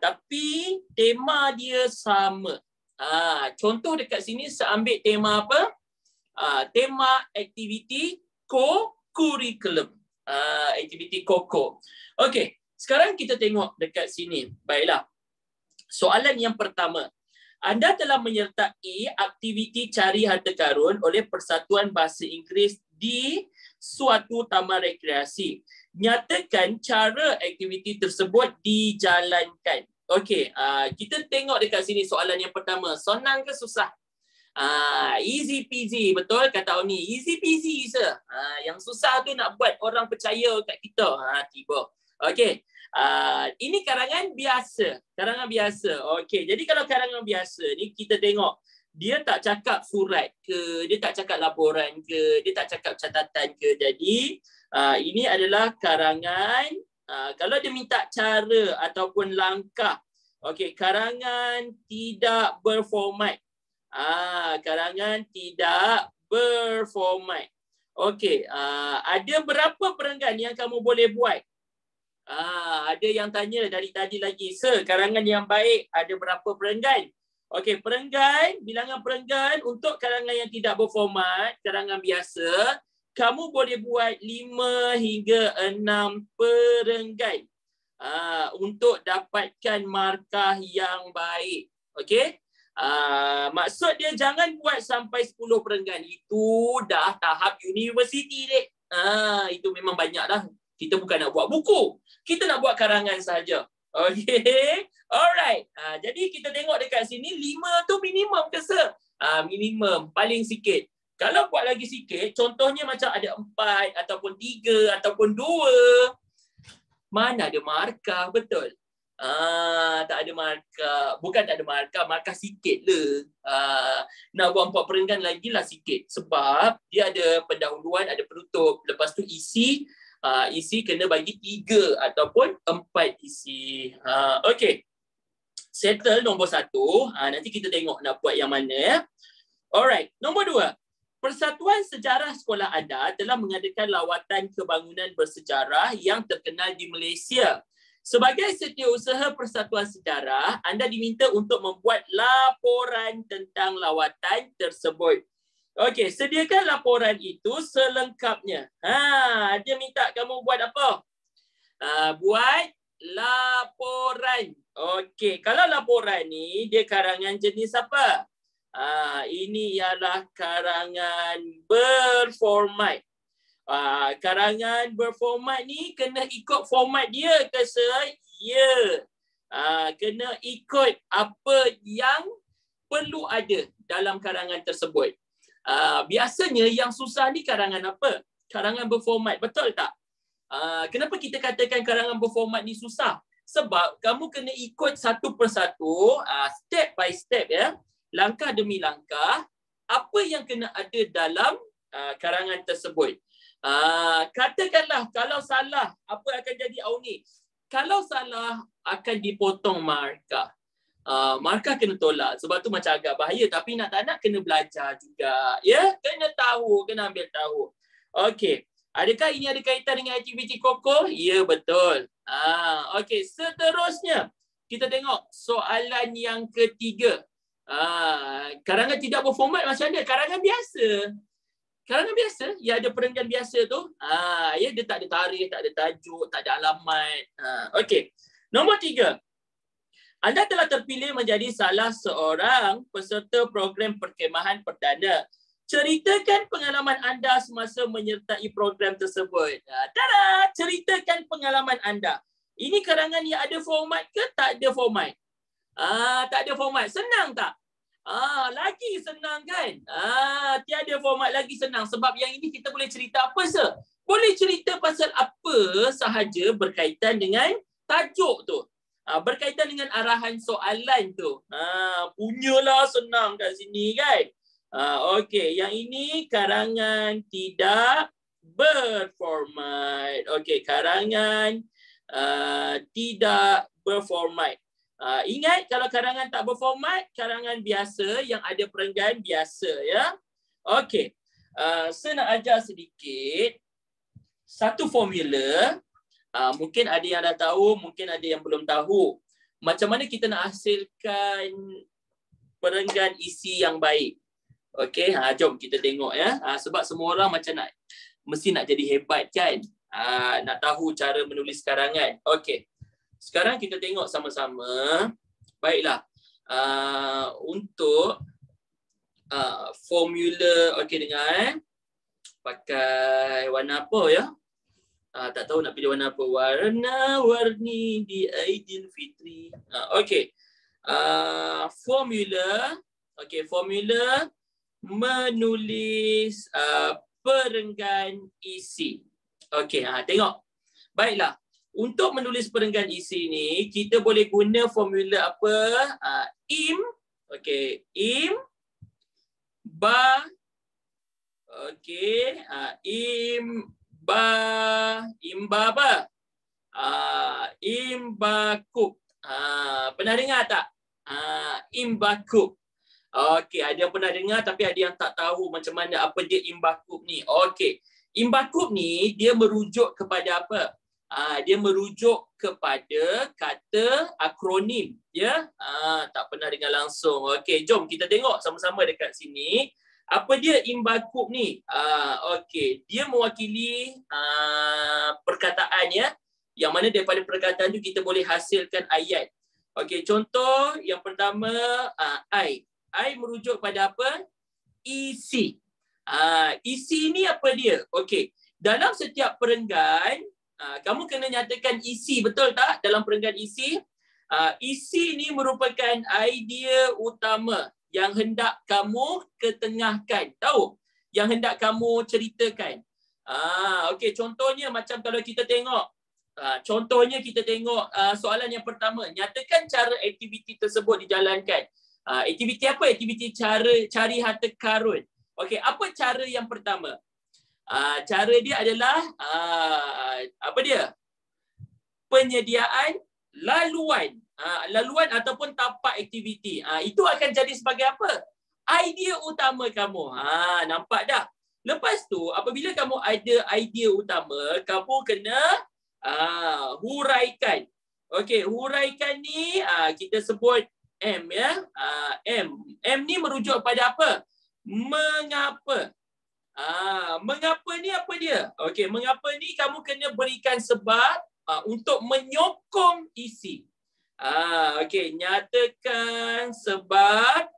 Speaker 1: tapi tema dia sama. Contoh dekat sini saya ambil tema apa? Tema aktiviti co-curriculum. Aktiviti COCO. Okey, sekarang kita tengok dekat sini. Baiklah. Soalan yang pertama. Anda telah menyertai aktiviti cari harta karun oleh Persatuan Bahasa Inggeris di suatu taman rekreasi. Nyatakan cara aktiviti tersebut dijalankan. Okey, kita tengok dekat sini soalan yang pertama. Senang ke susah? Easy peasy, betul kata Oni. Easy peasy je. Yang susah tu nak buat orang percaya kat kita. Tiba. Okey. Ini karangan biasa. Karangan biasa. Okey, jadi kalau karangan biasa ni kita tengok dia tak cakap surat ke, dia tak cakap laporan ke, dia tak cakap catatan ke. Jadi ini adalah karangan. Kalau dia minta cara ataupun langkah, okey, karangan tidak berformat. Karangan tidak berformat. Okey, ada berapa perenggan yang kamu boleh buat? Ada yang tanya dari tadi lagi, Sir, karangan yang baik ada berapa perenggan? Okey, perenggan, bilangan perenggan untuk karangan yang tidak berformat, karangan biasa, kamu boleh buat 5 hingga 6 perenggan untuk dapatkan markah yang baik. Okey? Maksud dia jangan buat sampai 10 perenggan. Itu dah tahap universiti, dek. Itu memang banyak dah. Kita bukan nak buat buku. Kita nak buat karangan sahaja. Okey. Alright. Jadi kita tengok dekat sini 5 tu minimum ke, Sir? Minimum, paling sikit. Kalau buat lagi sikit, contohnya macam ada 4 ataupun 3 ataupun 2. Mana ada markah, betul? Tak ada markah. Bukan tak ada markah, markah sikit le. Nak buat 4 perenggan lagi lah sikit. Sebab dia ada pendahuluan, ada penutup. Lepas tu isi kena bagi 3 ataupun 4 isi. Okey. Settle nombor 1. Nanti kita tengok nak buat yang mana ya. Alright. Nombor 2. Persatuan Sejarah Sekolah anda telah mengadakan lawatan kebangunan bersejarah yang terkenal di Malaysia. Sebagai setiausaha Persatuan Sejarah, anda diminta untuk membuat laporan tentang lawatan tersebut. Okey, sediakan laporan itu selengkapnya. Dia minta kamu buat apa? Buat laporan. Okey, kalau laporan ni dia karangan jenis apa? Ini ialah karangan berformat. Karangan berformat ni kena ikut format dia ke, Sir? Ya. Kena ikut apa yang perlu ada dalam karangan tersebut. Biasanya yang susah ni karangan apa? Karangan berformat, betul tak? Kenapa kita katakan karangan berformat ni susah? Sebab kamu kena ikut satu persatu, step by step ya. Langkah demi langkah, apa yang kena ada dalam karangan tersebut. Katakanlah kalau salah, apa akan jadi Auni? Kalau salah akan dipotong markah. Markah kena tolak. Sebab tu macam agak bahaya. Tapi nak tak nak kena belajar juga. Ya, kena tahu, kena ambil tahu. Okey. Adakah ini ada kaitan dengan aktiviti kokoh? Ya, betul. Okey, seterusnya kita tengok soalan yang ketiga. Karangan tidak berformat macam mana? Karangan biasa. Karangan biasa, ya ada perenggan biasa tu. Ya, dia tak ada tarikh, tak ada tajuk, tak ada alamat. Okey. Nombor 3. Anda telah terpilih menjadi salah seorang peserta program perkhemahan perdana. Ceritakan pengalaman anda semasa menyertai program tersebut. Tada! Ceritakan pengalaman anda. Ini karangan yang ada format ke tak ada format? Tak ada format. Senang tak? Lagi senang kan? Tiada format lagi senang. Sebab yang ini kita boleh cerita apa sahaja. Boleh cerita pasal apa sahaja berkaitan dengan tajuk tu. Berkaitan dengan arahan soalan tu. Punyalah senang kat sini kan? Okey, yang ini karangan tidak berformat. Okey, karangan tidak berformat. Ingat kalau karangan tak berformat, karangan biasa yang ada perenggan biasa ya. Okey. Saya nak ajar sedikit satu formula. Mungkin ada yang dah tahu, mungkin ada yang belum tahu. Macam mana kita nak hasilkan perenggan isi yang baik. Okey, jom kita tengok ya. Sebab semua orang macam mesti nak jadi hebat kan. Nak tahu cara menulis karangan. Okey. Sekarang kita tengok sama-sama. Baiklah. Untuk formula, okey dengar pakai warna apa ya? Tak tahu nak pilih warna apa. Warna-warni di Aidilfitri. Okey. Formula. Okey, formula menulis perenggan isi. Okey, tengok. Baiklah. Untuk menulis perenggan isi ni, kita boleh guna formula apa? Im. Okey, im. Ba. Okey. Imba apa? Imbakub. Pernah dengar tak? Imbakub. Okey, ada yang pernah dengar tapi ada yang tak tahu macam mana apa dia imbakub ni. Okey. Imbakub ni dia merujuk kepada apa? Dia merujuk kepada kata akronim, ya. Tak pernah dengar langsung. Okey, jom kita tengok sama-sama dekat sini. Apa dia imbakub ni? Okey, dia mewakili perkataan ya. Yang mana daripada perkataan tu kita boleh hasilkan ayat. Okey, contoh yang pertama I. I merujuk pada apa? Isi. Isi ni apa dia? Okey, dalam setiap perenggan, kamu kena nyatakan isi, betul tak? Dalam perenggan isi, isi ni merupakan idea utama yang hendak kamu ketengahkan. Tahu? Yang hendak kamu ceritakan. Okey, contohnya macam kalau kita tengok, soalan yang pertama, nyatakan cara aktiviti tersebut dijalankan. Aktiviti apa? Aktiviti cari harta karun. Okey, apa cara yang pertama? Cara dia adalah apa dia? Penyediaan laluan. Laluan ataupun tapak aktiviti. Itu akan jadi sebagai apa? Idea utama kamu. Nampak dah? Lepas tu, apabila kamu ada idea utama, kamu kena huraikan. Okey, huraikan ni kita sebut M ya. M ni merujuk pada apa? Mengapa? Mengapa ni apa dia? Okey, mengapa ni kamu kena berikan sebab untuk menyokong isi. Okey, nyatakan sebab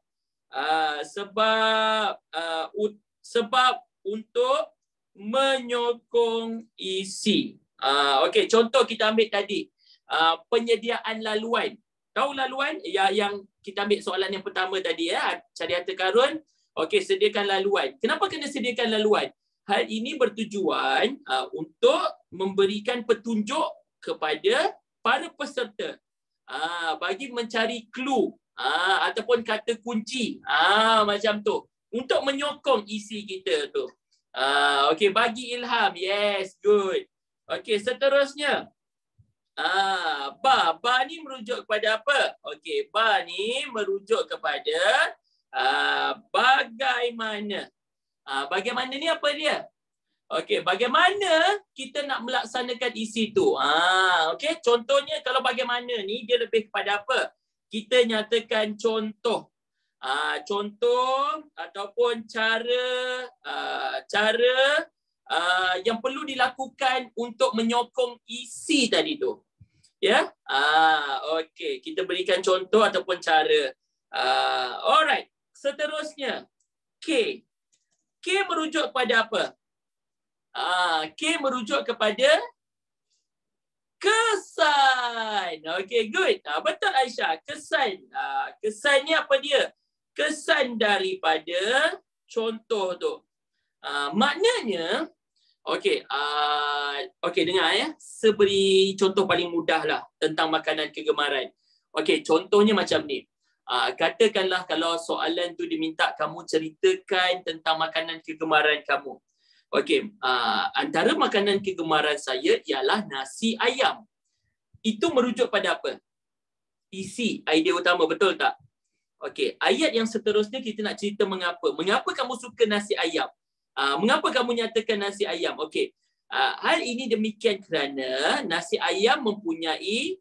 Speaker 1: sebab untuk menyokong isi. Okey, contoh kita ambil tadi. Penyediaan laluan. Tahu laluan? Yang kita ambil soalan yang pertama tadi ya, cari harta karun. Okey, sediakan laluan. Kenapa kena sediakan laluan? Hal ini bertujuan untuk memberikan petunjuk kepada para peserta. Bagi mencari clue ataupun kata kunci. Macam tu. Untuk menyokong isi kita tu. Okey, bagi ilham. Yes, good. Okey, seterusnya. Ba ni merujuk kepada apa? Okey, ba ni merujuk kepada bagaimana. Bagaimana ni apa dia? Okey, bagaimana kita nak melaksanakan isi tu? Okey, contohnya kalau bagaimana ni dia lebih kepada apa? Kita nyatakan contoh. Contoh ataupun cara yang perlu dilakukan untuk menyokong isi tadi tu. Ya. Okey, kita berikan contoh ataupun cara. Alright. Seterusnya K. K merujuk kepada apa? K merujuk kepada kesan. Okey, good. Betul Aisyah. Kesan. Kesan ni apa dia? Kesan daripada contoh tu. Maknanya okey, dengar ya. Saya beri contoh paling mudah lah tentang makanan kegemaran. Okey, contohnya macam ni. Katakanlah kalau soalan tu diminta kamu ceritakan tentang makanan kegemaran kamu. Okey, antara makanan kegemaran saya ialah nasi ayam. Itu merujuk pada apa? Isi, idea utama, betul tak? Okey, ayat yang seterusnya kita nak cerita mengapa. Mengapa kamu suka nasi ayam? Mengapa kamu nyatakan nasi ayam? Okey. Hal ini demikian kerana nasi ayam mempunyai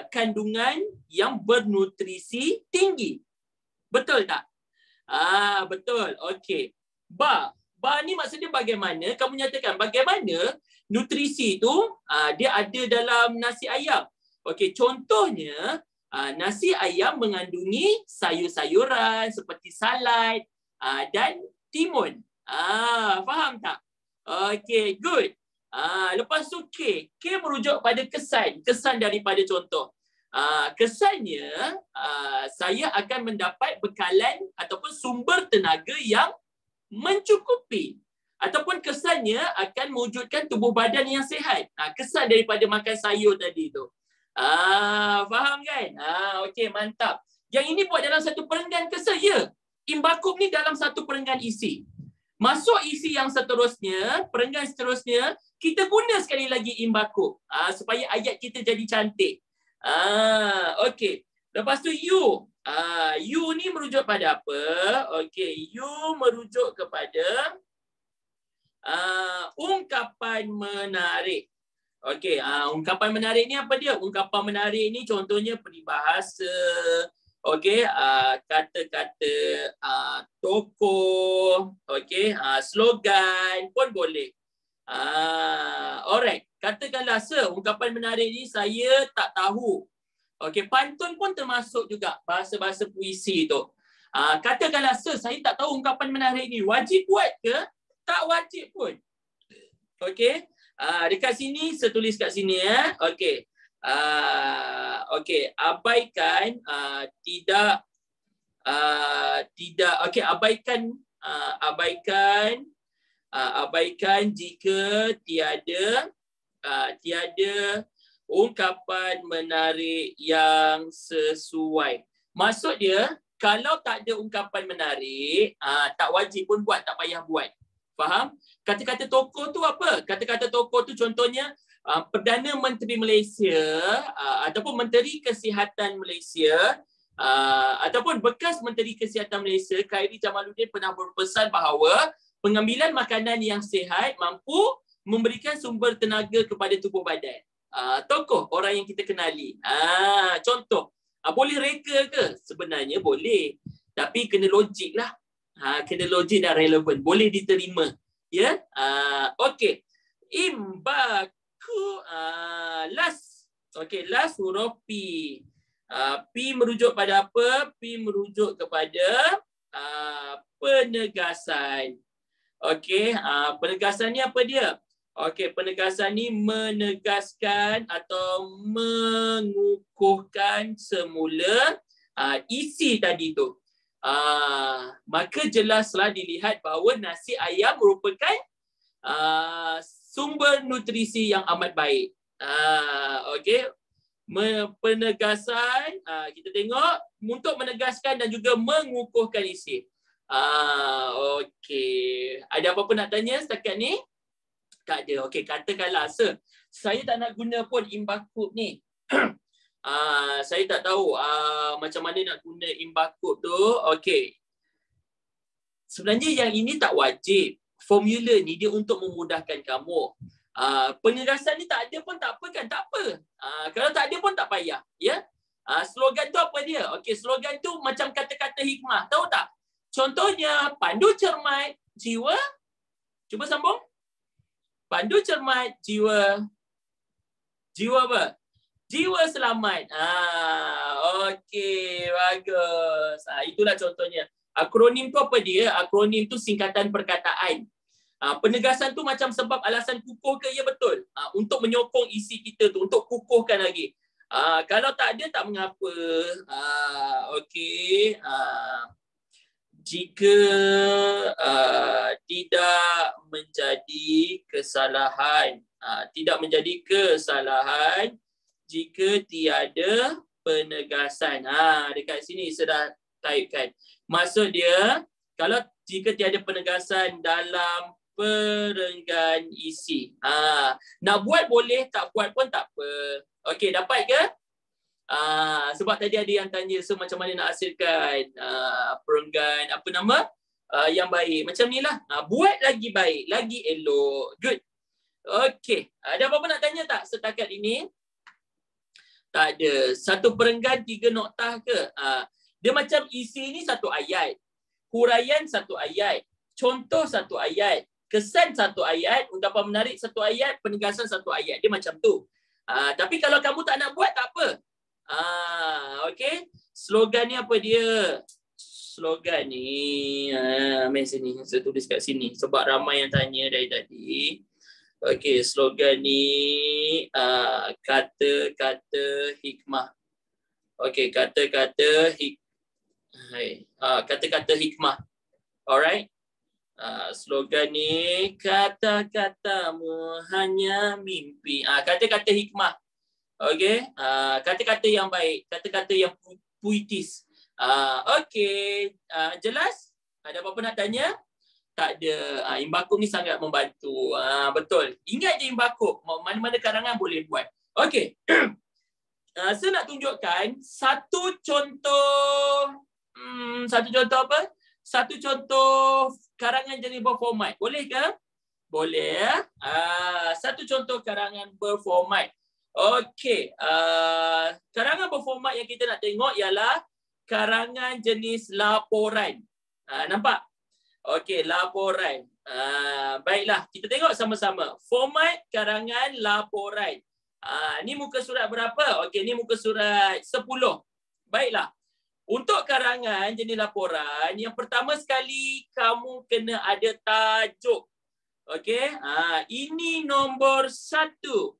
Speaker 1: kandungan yang bernutrisi tinggi. Betul tak? Betul. Okey. Ba ni maksudnya bagaimana? Kamu nyatakan bagaimana nutrisi tu dia ada dalam nasi ayam. Okey, contohnya nasi ayam mengandungi sayur-sayuran seperti salad dan timun. Faham tak? Okey, good. Lepas tu K. K merujuk pada kesan. Kesan daripada contoh. Kesannya, saya akan mendapat bekalan ataupun sumber tenaga yang mencukupi. Ataupun kesannya akan mewujudkan tubuh badan yang sihat. Kesan daripada makan sayur tadi tu. Faham kan? Okey, mantap. Yang ini buat dalam satu perenggan kesan, ya. Imbakum ni dalam satu perenggan isi. Masuk isi yang seterusnya, perenggan seterusnya, kita guna sekali lagi imbakum supaya ayat kita jadi cantik. Okey. Lepas tu you. You ni merujuk pada apa? Okey, you merujuk kepada ungkapan menarik. Okey, ungkapan menarik ni apa dia? Ungkapan menarik ni contohnya peribahasa, okey, kata-kata tokoh, okey, slogan pun boleh. Alright, katakanlah ungkapan menarik ni saya tak tahu. Okey, pantun pun termasuk juga bahasa-bahasa puisi tu. Katakanlah saya tak tahu ungkapan menarik ni wajib buat ke? Tak wajib pun. Okey. Dekat sini saya tulis kat sini ya. Okey. Okey, abaikan tidak okey, abaikan jika tiada ungkapan menarik yang sesuai. Maksud dia, kalau tak ada ungkapan menarik, tak wajib pun buat, tak payah buat. Faham? Kata-kata tokoh tu apa? Kata-kata tokoh tu contohnya Perdana Menteri Malaysia ataupun Menteri Kesihatan Malaysia ataupun bekas Menteri Kesihatan Malaysia Khairy Jamaluddin pernah berpesan bahawa pengambilan makanan yang sihat mampu memberikan sumber tenaga kepada tubuh badan. Tokoh orang yang kita kenali. Contoh, boleh reka ke? Sebenarnya boleh. Tapi kena logik lah. Kena logik dan relevan. Boleh diterima. Ya? Okey. Imbaku. Last. Okey, last huruf P. P merujuk pada apa? P merujuk kepada penegasan. Okey, penegasan ni apa dia? Okey, penegasan ni menegaskan atau mengukuhkan semula isi tadi tu. Maka jelaslah dilihat bahawa nasi ayam merupakan sumber nutrisi yang amat baik. Okey, penegasan kita tengok untuk menegaskan dan juga mengukuhkan isi. Okey. Ada apa-apa nak tanya setakat ni? Tak ada. Okey, katakanlah saya tak nak guna pun imbakub ni. Saya tak tahu macam mana nak guna imbakub tu. Okey. Sebenarnya yang ini tak wajib. Formula ni dia untuk memudahkan kamu. Penegasan ni tak ada pun tak apa kan? Tak apa. Kalau tak ada pun tak payah. Ya? Slogan tu apa dia? Okey, slogan tu macam kata-kata hikmah. Tahu tak? Contohnya, pandu cermat, jiwa. Cuba sambung. Pandu cermat, jiwa. Jiwa apa? Jiwa selamat. Okey, bagus. Itulah contohnya. Akronim tu apa dia? Akronim tu singkatan perkataan. Penegasan tu macam sebab alasan kukuh ke? Ya, betul. Untuk menyokong isi kita tu, untuk kukuhkan lagi. Kalau tak ada, tak mengapa. Okey. Jika tidak menjadi kesalahan. Tidak menjadi kesalahan jika tiada penegasan. Dekat sini sudah typekan. Maksud dia, kalau jika tiada penegasan dalam perenggan isi. Nak buat boleh, tak buat pun tak apa. Okey, dapat ke? Sebab tadi ada yang tanya, so macam mana nak hasilkan perenggan apa nama yang baik. Macam ni lah. Buat lagi baik, lagi elok. Good. Okey. Ada apa-apa nak tanya tak setakat ini? Tak ada. Satu perenggan 3 noktah ke? Dia macam isi ni satu ayat. Huraian satu ayat. Contoh satu ayat. Kesan satu ayat. Ungkapan menarik satu ayat. Penegasan satu ayat. Dia macam tu. Tapi kalau kamu tak nak buat, tak apa. Okey. Slogan ni apa dia? Slogan ni main sini. Saya tulis kat sini sebab ramai yang tanya dari tadi. Okey, slogan ni kata-kata hikmah. Okey, kata-kata kata-kata hikmah. Alright. Slogan ni kata-katamu hanya mimpi. Kata-kata hikmah. Okey, kata-kata yang baik, kata-kata yang puitis. Okey, jelas? Ada apa-apa nak tanya? Tak ada. Imbakub ni sangat membantu. Betul. Ingat je imbakub. Mana-mana karangan boleh buat. Okey. Saya nak tunjukkan satu contoh apa? Satu contoh karangan jenis berformat. Boleh ke? Boleh. Satu contoh karangan berformat. Okey, karangan berformat yang kita nak tengok ialah karangan jenis laporan. Nampak? Okey, laporan. Baiklah, kita tengok sama-sama. Format karangan laporan. Ni muka surat berapa? Okey, ni muka surat 10. Baiklah. Untuk karangan jenis laporan, yang pertama sekali kamu kena ada tajuk. Okey, ini nombor 1.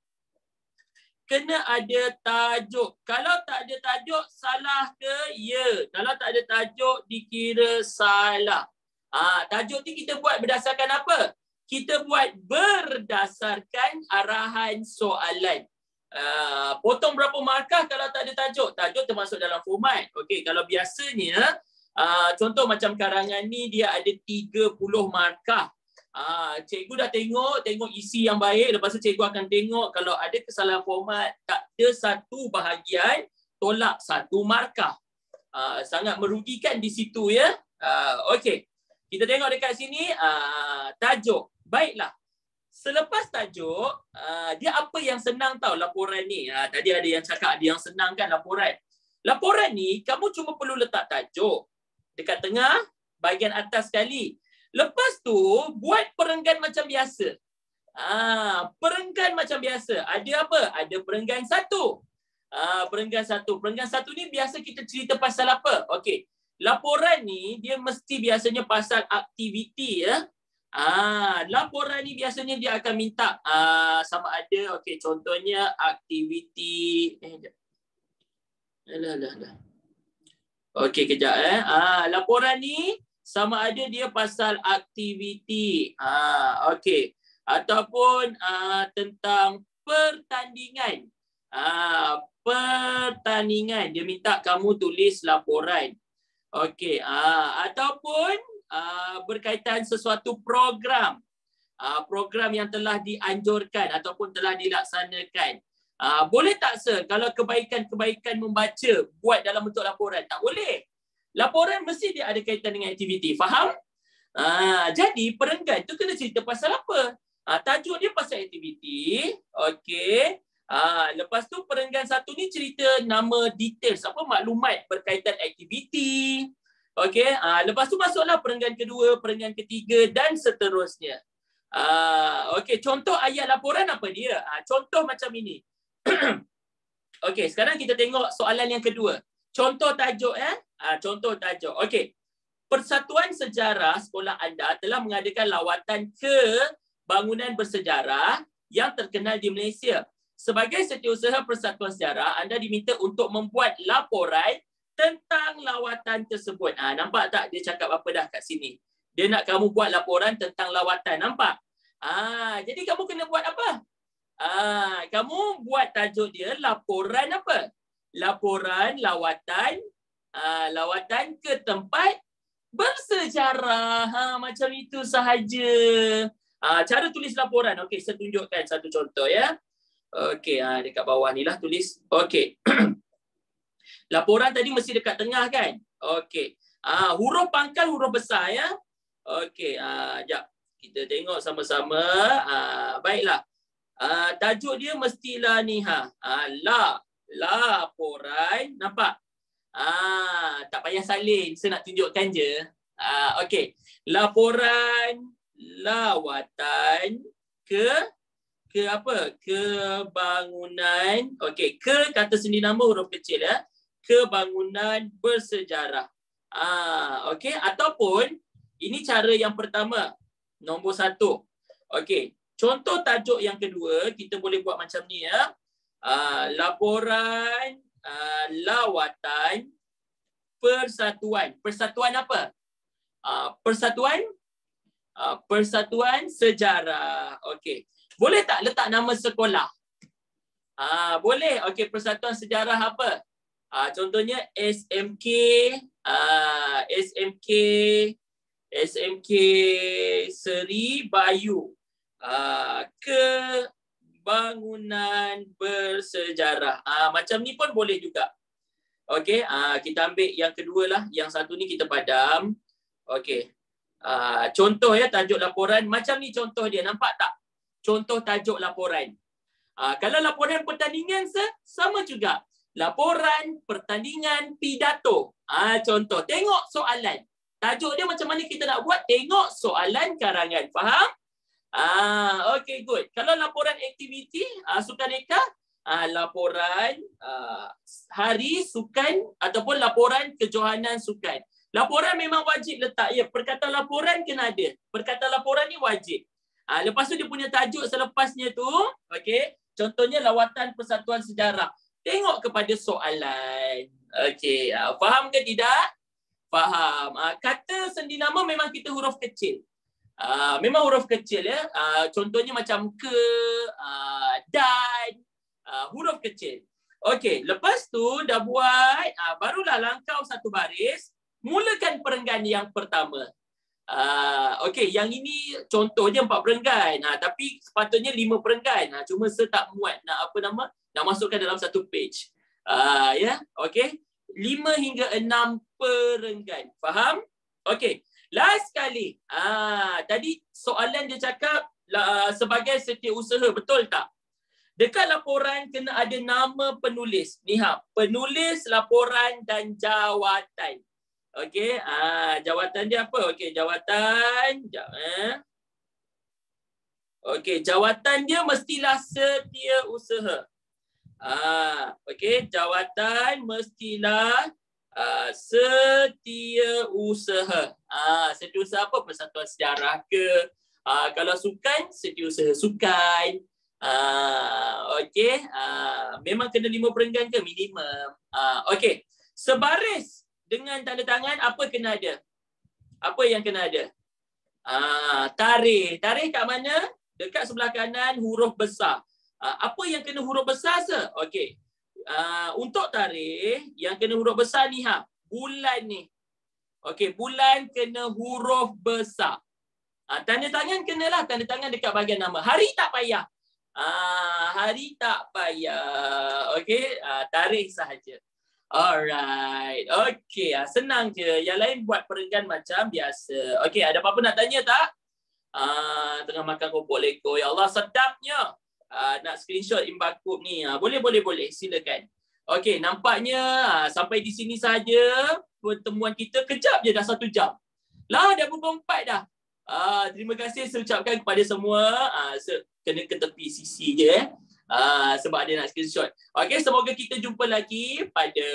Speaker 1: Kena ada tajuk. Kalau tak ada tajuk, salah ke? Ya. Kalau tak ada tajuk, dikira salah. Tajuk ni kita buat berdasarkan apa? Kita buat berdasarkan arahan soalan. Potong berapa markah kalau tak ada tajuk? Tajuk termasuk dalam format. Okey, kalau biasanya, contoh macam karangan ni, dia ada 30 markah. Cikgu dah tengok isi yang baik. Lepas tu cikgu akan tengok kalau ada kesalahan format, tak ada satu bahagian, tolak 1 markah. Sangat merugikan di situ ya. Okey, kita tengok dekat sini tajuk. Baiklah, selepas tajuk, dia apa yang senang tahu laporan ni. Tadi ada yang cakap ada yang senang kan laporan. Laporan ni kamu cuma perlu letak tajuk dekat tengah, bahagian atas sekali. Lepas tu, buat perenggan macam biasa. Perenggan macam biasa. Ada apa? Ada perenggan 1. Perenggan 1. Perenggan 1 ni biasa kita cerita pasal apa? Okey. Laporan ni, dia mesti biasanya pasal aktiviti ya. Laporan ni biasanya dia akan minta sama ada, okey, contohnya aktiviti. Okey, kejap laporan ni sama ada dia pasal aktiviti. Okey. Ataupun tentang pertandingan. Pertandingan. Dia minta kamu tulis laporan. Okey. Ataupun berkaitan sesuatu program. Program yang telah dianjurkan ataupun telah dilaksanakan. Boleh tak sir, kalau kebaikan-kebaikan membaca buat dalam bentuk laporan? Tak boleh. Laporan mesti dia ada kaitan dengan aktiviti. Faham? Jadi perenggan tu kena cerita pasal apa? Tajuk dia pasal aktiviti. Okey. Lepas tu perenggan satu ni cerita nama details, apa maklumat berkaitan aktiviti. Okey. Lepas tu masuklah perenggan kedua, perenggan ketiga dan seterusnya. Okey, contoh ayat laporan apa dia? Contoh macam ini. Okey, sekarang kita tengok soalan yang kedua. Contoh tajuk contoh tajuk. Okey. Persatuan Sejarah sekolah anda telah mengadakan lawatan ke bangunan bersejarah yang terkenal di Malaysia. Sebagai setiausaha Persatuan Sejarah, anda diminta untuk membuat laporan tentang lawatan tersebut. Nampak tak dia cakap apa dah kat sini? Dia nak kamu buat laporan tentang lawatan. Nampak? Jadi kamu kena buat apa? Kamu buat tajuk dia laporan apa? Laporan lawatan lawatan ke tempat bersejarah. Macam itu sahaja. Cara tulis laporan. Okey, saya tunjukkan satu contoh ya. Okey, dekat bawah ni lah tulis. Okey. Laporan tadi mesti dekat tengah kan? Okey. Huruf pangkal, huruf besar ya. Okey, jap. Kita tengok sama-sama. Baiklah. Tajuk dia mestilah ni laporan. Nampak? Tak payah salin. Saya nak tunjukkan je. Okey. Laporan lawatan ke apa? Kebangunan. Okey. Ke kata sendiri nama huruf kecil ya. Kebangunan bersejarah. Okey. Ataupun ini cara yang pertama. Nombor 1. Okey. Contoh tajuk yang kedua. Kita boleh buat macam ni ya. Laporan lawatan persatuan. Persatuan apa? Persatuan sejarah. Okey. Boleh tak letak nama sekolah? Boleh. Okey, persatuan sejarah apa? Contohnya SMK Seri Bayu. Kebangunan bersejarah. Macam ni pun boleh juga. Okey, kita ambil yang kedua lah. Yang satu ni kita padam. Okey. Contoh ya tajuk laporan. Macam ni contoh dia. Nampak tak? Contoh tajuk laporan. Kalau laporan pertandingan sama juga. Laporan pertandingan pidato. Contoh. Tengok soalan. Tajuk dia macam mana kita nak buat. Tengok soalan karangan. Faham? Okay, good. Kalau laporan aktiviti, sukaneka, laporan hari sukan ataupun laporan kejohanan sukan. Laporan memang wajib letak. Ya, perkataan laporan kena ada. Perkataan laporan ni wajib. Lepas tu dia punya tajuk selepasnya tu, okay, contohnya lawatan persatuan sejarah. Tengok kepada soalan. Okay, faham ke tidak? Faham. Kata sendi nama memang kita huruf kecil. Memang huruf kecil ya. Contohnya macam ke, dan, huruf kecil. Okey, lepas tu dah buat, barulah langkau satu baris, mulakan perenggan yang pertama. Okey, yang ini contohnya 4 perenggan. Tapi sepatutnya 5 perenggan. Cuma saya tak muat nak nak masukkan dalam satu page. Ya, okey. 5 hingga 6 perenggan. Faham? Okey. Last sekali. Tadi soalan dia cakap sebagai setiausaha, betul tak? Dekat laporan kena ada nama penulis. Ni penulis laporan dan jawatan. Okey, jawatan dia apa? Okey, jawatan. Okey, jawatan dia mestilah setiausaha. Okey, jawatan mestilah setiausaha. Setiausaha apa? Persatuan Sejarah ke? Kalau sukan, setiausaha sukan. Okey, memang kena 5 perenggan ke minimum? Okey, sebaris dengan tanda tangan apa kena ada? Apa yang kena ada? Tarikh. Tarikh kat mana? Dekat sebelah kanan huruf besar. Apa yang kena huruf besar se? Okey. Untuk tarikh yang kena huruf besar ni bulan ni. Okey, bulan kena huruf besar. Tanda tangan kenalah, tanda tangan dekat bahagian nama. Hari tak payah. Hari tak payah. Okey, tarikh sahaja. Alright. Okey, senang je. Yang lain buat perenggan macam biasa. Okey, ada apa-apa nak tanya tak? Tengah makan keropok leko. Ya Allah, sedapnya. Nak screenshot Imbakub ni. Boleh. Silakan. Okey, nampaknya sampai di sini saja pertemuan kita. Kejap je dah 1 jam. Lah, dah pukul 4 dah. Terima kasih saya ucapkan kepada semua. Kena ke tepi sisi je sebab ada nak screenshot. Okey, semoga kita jumpa lagi pada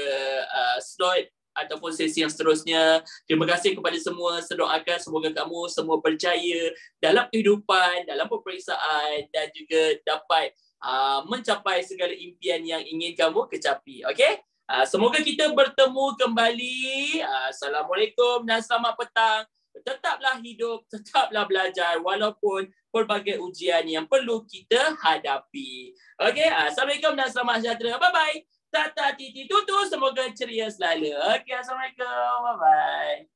Speaker 1: slot ataupun sesi yang seterusnya. Terima kasih kepada semua. Saya doakan semoga kamu semua berjaya dalam kehidupan, dalam peperiksaan dan juga dapat mencapai segala impian yang ingin kamu kecapi. Okey? Semoga kita bertemu kembali. Assalamualaikum dan selamat petang. Tetaplah hidup, tetaplah belajar walaupun pelbagai ujian yang perlu kita hadapi. Okey, Assalamualaikum dan selamat sejahtera. Bye-bye. Tata titi tutu, semoga ceria selalu. Okey, Assalamualaikum. Bye-bye.